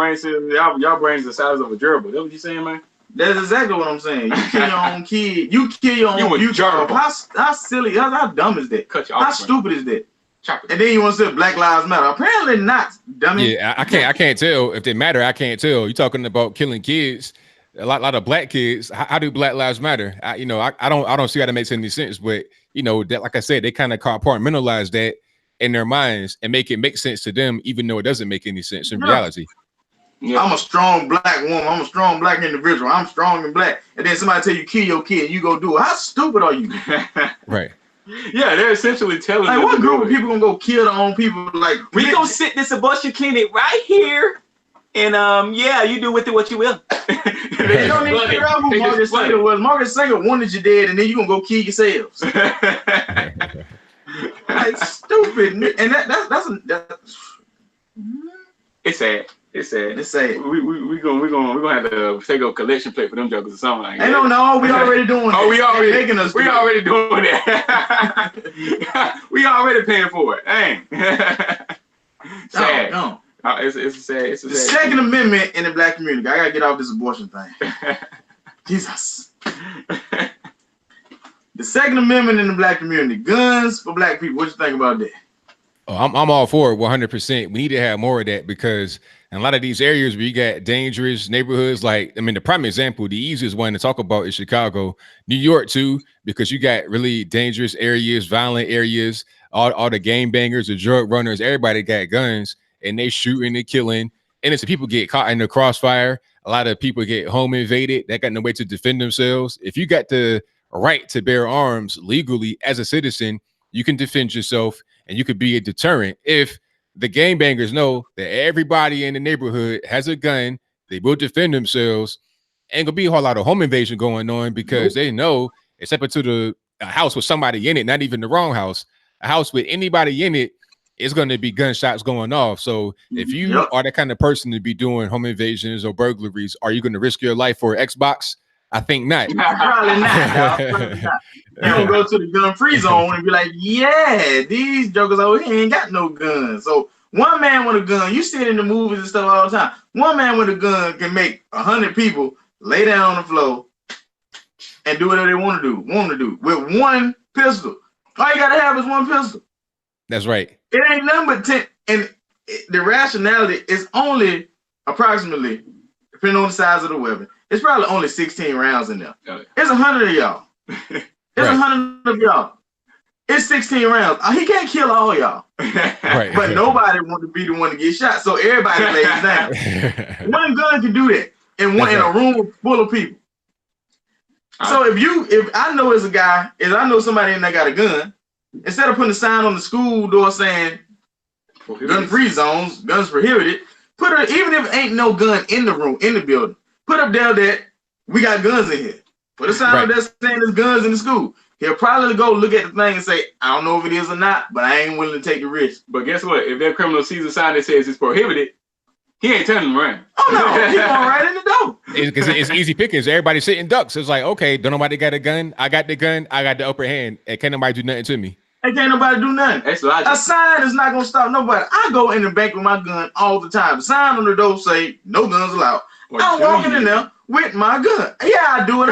brains the size of a gerbil. That what you saying, man? That's exactly what I'm saying. You kill your own kid. You kill your own future. How silly, how dumb is that? How stupid is that? And then you want to say Black Lives Matter. Apparently not, dummy. Yeah, I can't tell if they matter. I can't tell. You're talking about killing kids, a lot of black kids. How do Black Lives Matter? I don't see how that makes any sense. But that, like I said, they kind of compartmentalize that in their minds and make it make sense to them, even though it doesn't make any sense in reality. Yeah. I'm a strong black woman. I'm a strong black individual. I'm strong and black. And then somebody tell you kill your kid, and you go do it. How stupid are you? Right. Yeah, they're essentially telling like, them what to group do of it. people gonna go kill their own people? Like, We gonna sit this abortion clinic right here, and yeah, you do with it what you will. They don't even figure out who Margaret Sanger was. Margaret Sanger wanted you dead, and then you gonna go kill yourselves. Like, stupid. And that's it's sad. It's sad. It's sad. We gonna have to take a collection plate for them jokers or something like that. No, we already doing that. Oh, we already doing that. We already paying for it. Dang. Sad. No. It's sad. It's a The sad Second Amendment in the black community. I gotta get off this abortion thing. Jesus. The Second Amendment in the black community. Guns for black people. What you think about that? Oh, I'm all for it 100%. We need to have more of that because in a lot of these areas where you got dangerous neighborhoods, like, I mean, the prime example, the easiest one to talk about is Chicago, New York too, because you got really dangerous areas, violent areas, all the gang bangers, the drug runners, everybody got guns and they shooting and killing. Innocent people get caught in the crossfire. A lot of people get home invaded. They got no way to defend themselves. If you got the right to bear arms legally as a citizen, you can defend yourself and you could be a deterrent. If the gangbangers know that everybody in the neighborhood has a gun, they will defend themselves. Ain't gonna be a whole lot of home invasion going on because they know, except into a house with somebody in it, not even the wrong house, a house with anybody in it, it's going to be gunshots going off. So if you are the kind of person to be doing home invasions or burglaries, are you going to risk your life for Xbox? I think not. Probably not. You don't go to the gun-free zone and be like, yeah, these jokers over here ain't got no guns. So one man with a gun, you see it in the movies and stuff all the time. One man with a gun can make 100 people lay down on the floor and do whatever they want to do with one pistol. All you gotta have is one pistol. That's right. It ain't nothing but 10. And the rationality is only approximately, depending on the size of the weapon, it's probably only 16 rounds in there. It's 100 of y'all. It's 100 of y'all. It's 16 rounds. He can't kill all y'all. Right. But nobody wants to be the one to get shot. So everybody lays down. One gun can do that in a room full of people. So if I know as a guy, if I know somebody in there got a gun, instead of putting a sign on the school door saying gun-free zones, guns prohibited, even if ain't no gun in the room, in the building, put up there that we got guns in here. Put a sign up there saying there's guns in the school. He'll probably go look at the thing and say, I don't know if it is or not, but I ain't willing to take the risk. But guess what? If that criminal sees a sign that says it's prohibited, he ain't turning around. Oh no, he's going right in the door. Because it's easy pickings. Everybody sitting ducks. It's like, okay, don't nobody got a gun. I got the gun. I got the upper hand. And can't nobody do nothing to me. And can't nobody do nothing. That's logic. A sign is not gonna stop nobody. I go in the bank with my gun all the time. The sign on the door say no guns allowed. I'm walking in there with my gun. Yeah, I do it.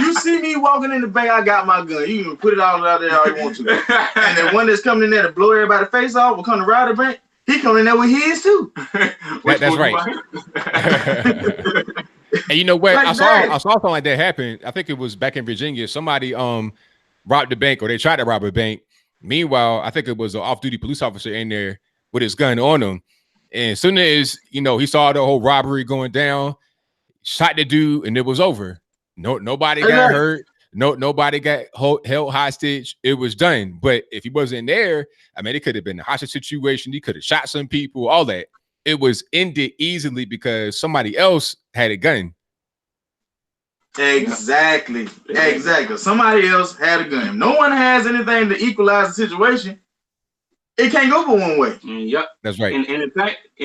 You see me walking in the bank, I got my gun. You can put it all out there all you want to. And the one that's coming in there to blow everybody's face off will come to rob the bank. He coming in there with his too. That's right. And you know what? I saw something like that happen. I think it was back in Virginia. Somebody robbed the bank, or they tried to rob a bank. Meanwhile, I think it was an off-duty police officer in there with his gun on him. And as soon as he saw the whole robbery going down, shot the dude, and it was over. Nobody got hurt. Nobody got held hostage. It was done. But if he wasn't there, I mean, it could have been a hostage situation. He could have shot some people, all that. It was ended easily because somebody else had a gun. Exactly. Somebody else had a gun. If no one has anything to equalize the situation, it can't go but one way. Yep. That's right. And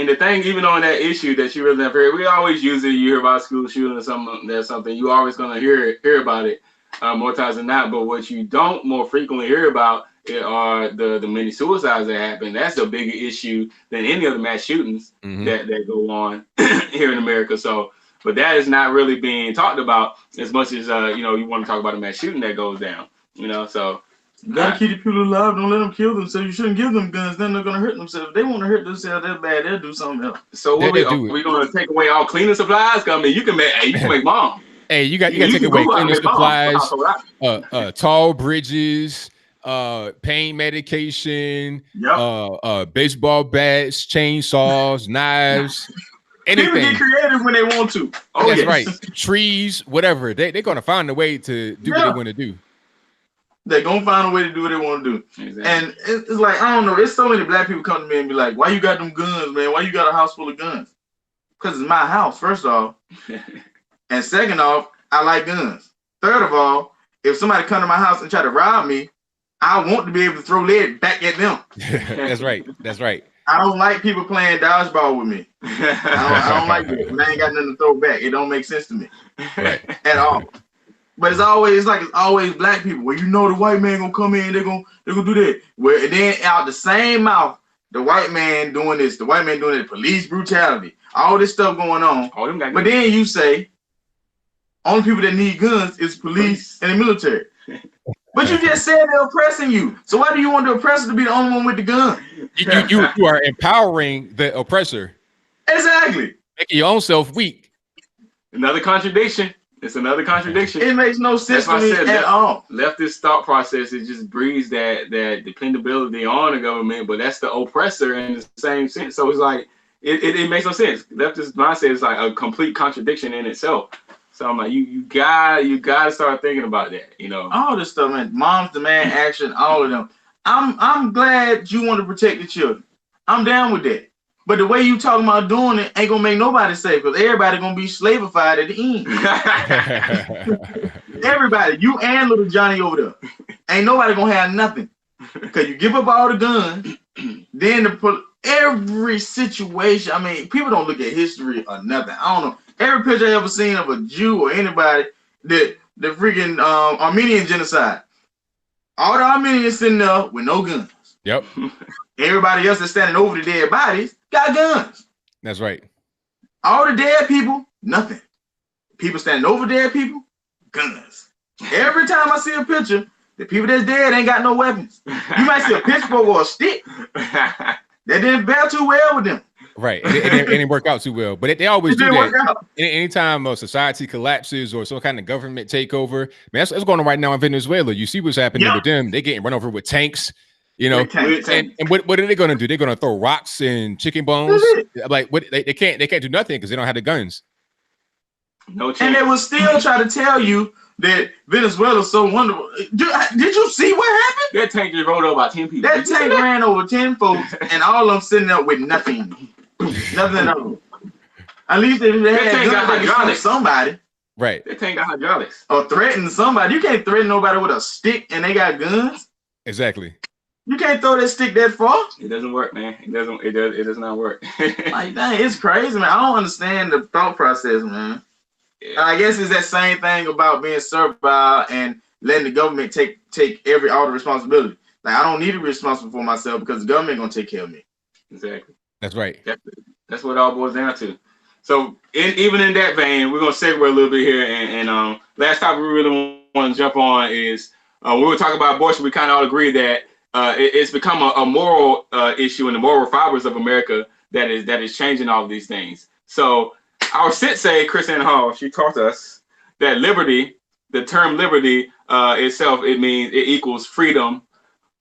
the thing, even on that issue that you really never heard, we always use it. You hear about school shooting or something, you're always gonna hear about it more times than not. But what you don't more frequently hear about are the many suicides that happen. That's a bigger issue than any of the mass shootings that go on here in America. So, but that is not really being talked about as much as you want to talk about a mass shooting that goes down. So you gotta keep the people alive. Don't let them kill themselves. You shouldn't give them guns. Then they're gonna hurt themselves. If they want to hurt themselves that bad, they'll do something else. So what we gonna take away all cleaning supplies? I mean, you can make bomb. Hey, you got to take away cleaning supplies, tall bridges, pain medication, baseball bats, chainsaws, knives. anything. People get creative when they want to. Oh, that's right. Trees, whatever. They're gonna find a way to do what they want to do. They're gonna find a way to do what they want to do. Exactly. And it's like, I don't know. There's so many black people come to me and be like, "Why you got them guns, man? Why you got a house full of guns?" Because it's my house, first off. And second off, I like guns. Third of all, if somebody come to my house and try to rob me, I want to be able to throw lead back at them. That's right. That's right. I don't like people playing dodgeball with me. I don't like it. I ain't got nothing to throw back. It don't make sense to me at all. But it's always black people. Well, you know the white man gonna come in, they're gonna do that. Well, and then out the same mouth, the white man doing this, the white man doing it, police brutality, all this stuff going on. But then you say, only people that need guns is police and the military. But you just said they're oppressing you. So why do you want the oppressor to be the only one with the gun? You are empowering the oppressor. Exactly. Making your own self weak. Another contradiction. It's another contradiction. It makes no sense to me at all. Leftist thought process, it just breeds that dependability on the government, but that's the oppressor in the same sense. So it's like, it makes no sense. Leftist mindset is like a complete contradiction in itself. So I'm like, you gotta start thinking about that, you know. All this stuff, man. Moms demand action, all of them. I'm glad you want to protect the children. I'm down with that. But the way you talking about doing it ain't gonna make nobody safe, because everybody gonna be slavified at the end. Everybody, you and little Johnny over there. Ain't nobody gonna have nothing. Because you give up all the guns, then to put every situation. I mean, people don't look at history or nothing. I don't know. Every picture I ever seen of a Jew or anybody, the freaking Armenian genocide. All the Armenians sitting there with no guns. Yep. Everybody else that's standing over the dead bodies got guns. That's right. All the dead people, nothing. People standing over dead people, guns. Every time I see a picture, the people that's dead ain't got no weapons. You might see a pitchfork or a stick. That didn't bear too well with them. Right. It didn't work out too well. But they always do that. Anytime a society collapses or some kind of government takeover, man, that's going on right now in Venezuela. You see what's happening with them. They getting run over with tanks. You know, and what are they going to do? They're going to throw rocks and chicken bones. Like, what they can't do nothing because they don't have the guns. No chance. And they will still try to tell you that Venezuela's so wonderful. Did you see what happened? That tank just rolled over about 10 people. That tank ran over 10 folks, and all of them sitting there with nothing. Nothing at all. At least if they had guns, they could somebody. Right. That tank got hydraulics. Or threaten somebody. You can't threaten nobody with a stick and they got guns. Exactly. You can't throw that stick that far. It doesn't work, man. It does not work. Like, dang, it's crazy, man. I don't understand the thought process, man. Yeah. I guess it's that same thing about being servile and letting the government take all the responsibility. Like, I don't need to be responsible for myself because the government gonna take care of me. Exactly. That's right. That's what it all boils down to. So even in that vein, we're gonna segue a little bit here, and last topic we really want to jump on is we were talking about abortion. We kind of all agree that it's become a moral issue in the moral fibers of America that is changing all of these things. So our sensei, Kristen Hall, she taught us that liberty, the term liberty itself, it equals freedom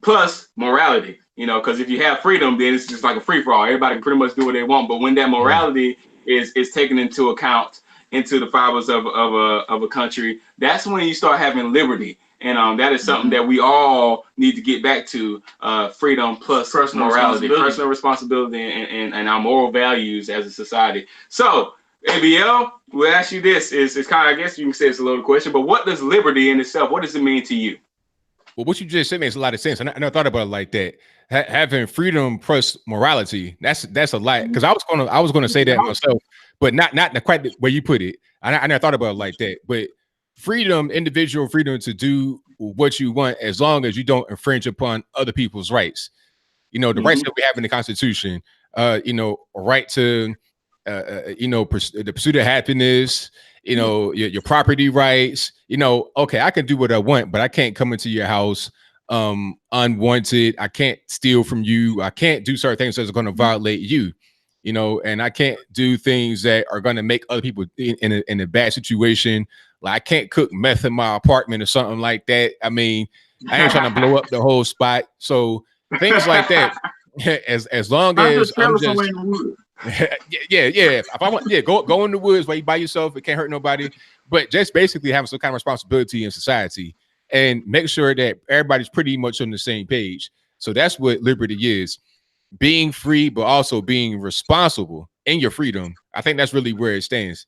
plus morality. You know, because if you have freedom, then it's just like a free for all. Everybody can pretty much do what they want. But when that morality is taken into account into the fibers of a country, that's when you start having liberty. And that is something that we all need to get back to, freedom plus personal responsibility and our moral values as a society. So, ABL, we'll ask you this. It's kind of, I guess you can say it's a little question, but what does liberty in itself, what does it mean to you? Well, what you just said makes a lot of sense. I never thought about it like that. Having freedom plus morality, that's a lot. Because I was gonna say that myself, but not quite the way you put it. I never thought about it like that. But freedom, individual freedom to do what you want, as long as you don't infringe upon other people's rights. You know, the rights that we have in the Constitution. You know, a right to, the pursuit of happiness. You know, your property rights. You know, okay, I can do what I want, but I can't come into your house unwanted. I can't steal from you. I can't do certain things that's going to violate you, you know, and I can't do things that are going to make other people in a bad situation. Like, I can't cook meth in my apartment or something like that. I mean, I ain't trying to blow up the whole spot. So things like that, as long as I'm just Yeah. If I want, go in the woods where you by yourself, it can't hurt nobody. But just basically having some kind of responsibility in society and make sure that everybody's pretty much on the same page. So that's what liberty is: being free, but also being responsible in your freedom. I think that's really where it stands.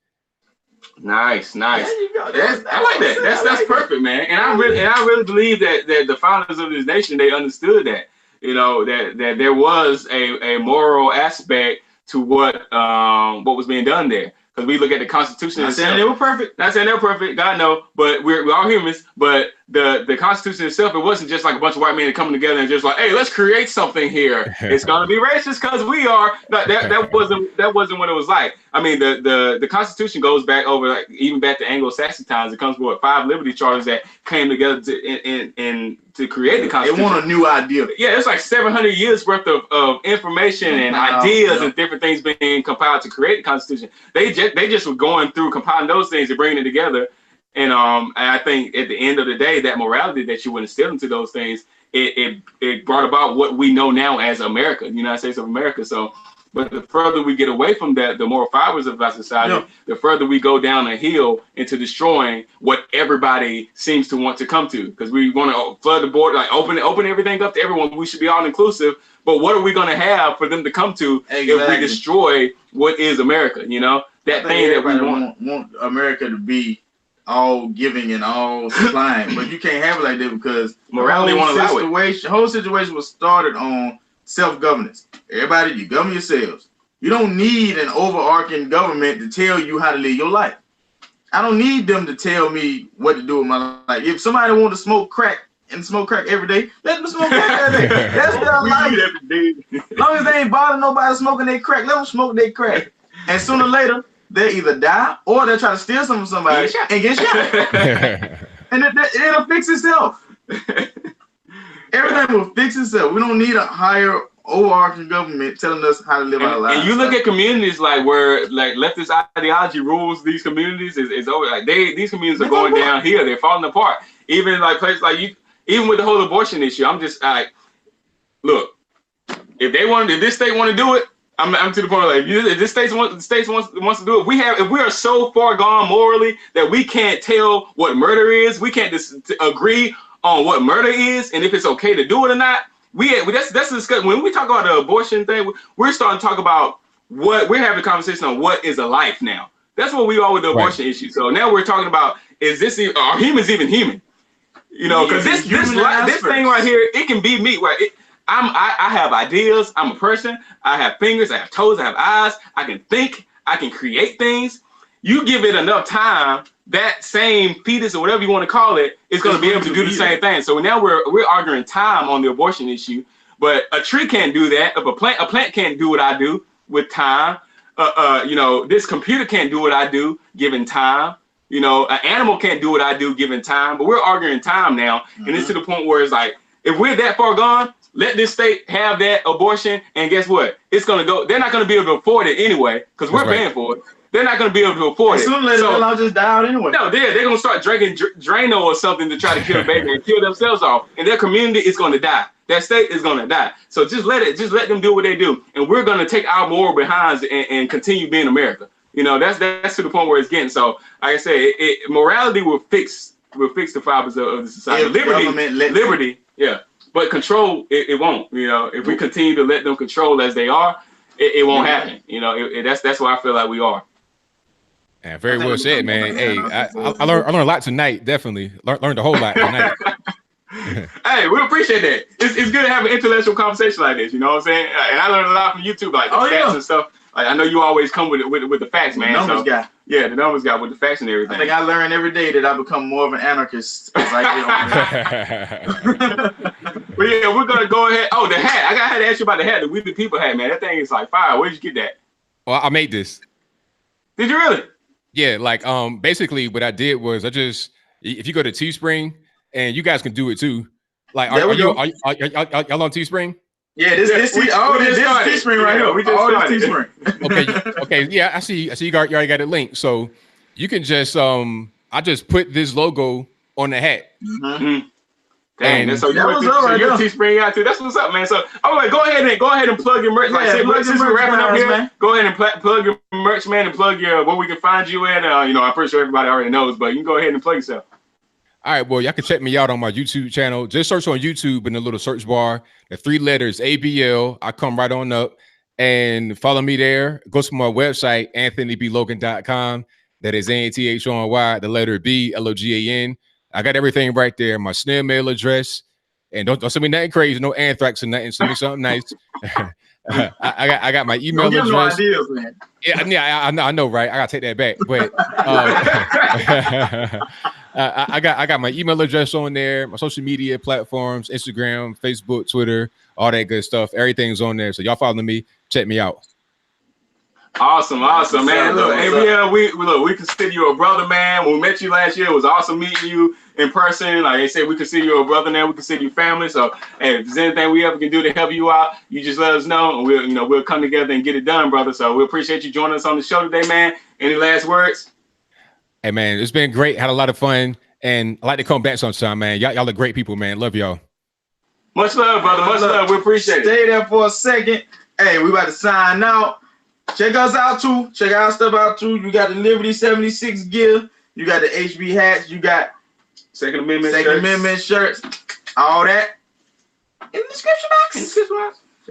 Nice. There you go. I like that. That's perfect, man. And I really believe that the founders of this nation, they understood that, that there was a moral aspect to what was being done there. Because we look at the Constitution. Not saying they were perfect. Not saying they're perfect. God no. But we're all humans. But the Constitution itself, it wasn't just like a bunch of white men coming together and just like, hey, let's create something here. It's gonna be racist because we are. That wasn't what it was like. I mean, the Constitution goes back over even back to Anglo-Saxon times. It comes with 5 liberty charters that came together to create the Constitution. They want a new idea. Yeah, it's like 700 years worth of information and ideas and different things being compiled to create the Constitution. They just were going through compiling those things and bringing it together. And I think at the end of the day, that morality that you would instill into those things, it brought about what we know now as America, the United States of America. So, but the further we get away from that, the moral fibers of our society, the further we go down a hill into destroying what everybody seems to want to come to. Because we want to flood the border, like open everything up to everyone. We should be all inclusive. But what are we going to have for them to come to if we destroy what is America? That thing that we want America to be all giving and all supplying, but you can't have it like that because morality won't allow it. The whole situation was started on self-governance. Everybody, you govern yourselves. You don't need an overarching government to tell you how to live your life. I don't need them to tell me what to do with my life. If somebody want to smoke crack every day, let them smoke crack every day. That's their life. As long as they ain't bothering nobody smoking their crack, let them smoke their crack. And sooner or later, they'll either die or they'll try to steal something from somebody and get shot. And it'll fix itself. Everything will fix itself. We don't need a higher overarching government telling us how to live our lives. And you look at communities where leftist ideology rules these communities, is over. Like these communities are going down here. They're falling apart. Even like places like you, even with the whole abortion issue, I'm just like, look, if this state want to do it, I'm to the point like, if this state wants to do it, if we are so far gone morally that we can't tell what murder is, we can't agree on what murder is and if it's okay to do it or not. That's the discussion. When we talk about the abortion thing, we're starting to talk about we're having a conversation on what is a life now. That's what we are with the abortion issue. So now we're talking about, are humans even human? Because this thing right here, it can be me. Right? I have ideas. I'm a person. I have fingers. I have toes. I have eyes. I can think. I can create things. You give it enough time, that same fetus or whatever you want to call it is going to be able to do the same thing. So now we're arguing time on the abortion issue, but a tree can't do that. If a plant can't do what I do with time. This computer can't do what I do given time. An animal can't do what I do given time. But we're arguing time now, and it's to the point where it's like, if we're that far gone, let this state have that abortion, and guess what? It's going to go. They're not going to be able to afford it anyway because we're paying for it. They're not going to be able to afford it. Sooner or later, they'll just die out anyway. No, they're going to start drinking Drano or something to try to kill a baby and kill themselves off. And their community is going to die. That state is going to die. So just let them do what they do. And we're going to take our moral behinds and continue being America. That's to the point where it's getting. So, like I say, morality will fix the fibers of the society. Liberty, yeah. But control, it won't. If we continue to let them control as they are, it won't happen. That's why I feel like we are. Yeah, very well said, man. Hey, I learned a lot tonight. Definitely learned a whole lot tonight. Hey, we appreciate that. It's good to have an intellectual conversation like this. You know what I'm saying? And I learned a lot from you too, like the stats and stuff. Like, I know you always come with the facts, man. The numbers guy. Yeah, the numbers guy with the facts and everything. I think I learn every day that I become more of an anarchist. But yeah, we're gonna go ahead. Oh, the hat! I had to ask you about the hat. The We the People hat, man. That thing is like fire. Where'd you get that? Well, I made this. Did you really? Yeah, like basically what I did was if you go to Teespring, and you guys can do it too. Like, are y'all on Teespring? Yeah, this Teespring right here. We just started Teespring. Okay, yeah, I see. You already got it linked, so you can just I just put this logo on the hat. Mm-hmm. Dang, And so that was all so right, you're though. Teespring out too. That's what's up, man. So, all right, go ahead and plug your merch. Like I said, plug your since we're merch, wrapping up guys, here, man. go ahead and plug your merch, man, and plug your where we can find you at. You know, I'm pretty sure everybody already knows, but you can go ahead and plug yourself. all right, well, y'all can check me out on my YouTube channel. Just search on YouTube in the little search bar, the 3 letters ABL. I come right on up and follow me there. Go to my website, anthonyblogan.com. That is ANTHONY, the letter B, LOGAN. I got everything right there. My snail mail address. And don't send me nothing crazy, no anthrax or nothing. Send me something nice. I got my email Don't give address. no ideas, man. Yeah, I know, right? I gotta take that back. But I got my email address on there, my social media platforms, Instagram, Facebook, Twitter, all that good stuff. Everything's on there. So y'all follow me, check me out. Awesome, man. Look, ABL, we consider you a brother, man. When we met you last year, it was awesome meeting you in person. Like I said, we consider you a brother now. We consider you family. So, hey, if there's anything we ever can do to help you out, you just let us know, and we'll come together and get it done, brother. So we appreciate you joining us on the show today, man. Any last words? Hey, man, it's been great. Had a lot of fun, and I like to come back sometime, man. Y'all are great people, man. Love y'all. Much love, brother. Much love. We appreciate it. Stay there for a second. Hey, we about to sign out. Check us out too. Check our stuff out too. You got the Liberty 76 gear. You got the HB hats. You got Second Amendment shirts. All that in the description box.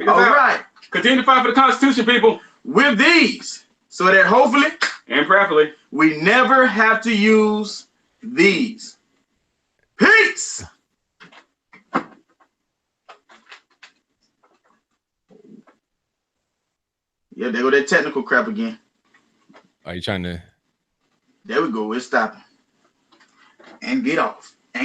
All right. Continue to fight for the Constitution, people. With these, so that hopefully and prayerfully we never have to use these. Peace. Yeah, there go that technical crap again. Are you trying to? There we go. We're stopping. And get off.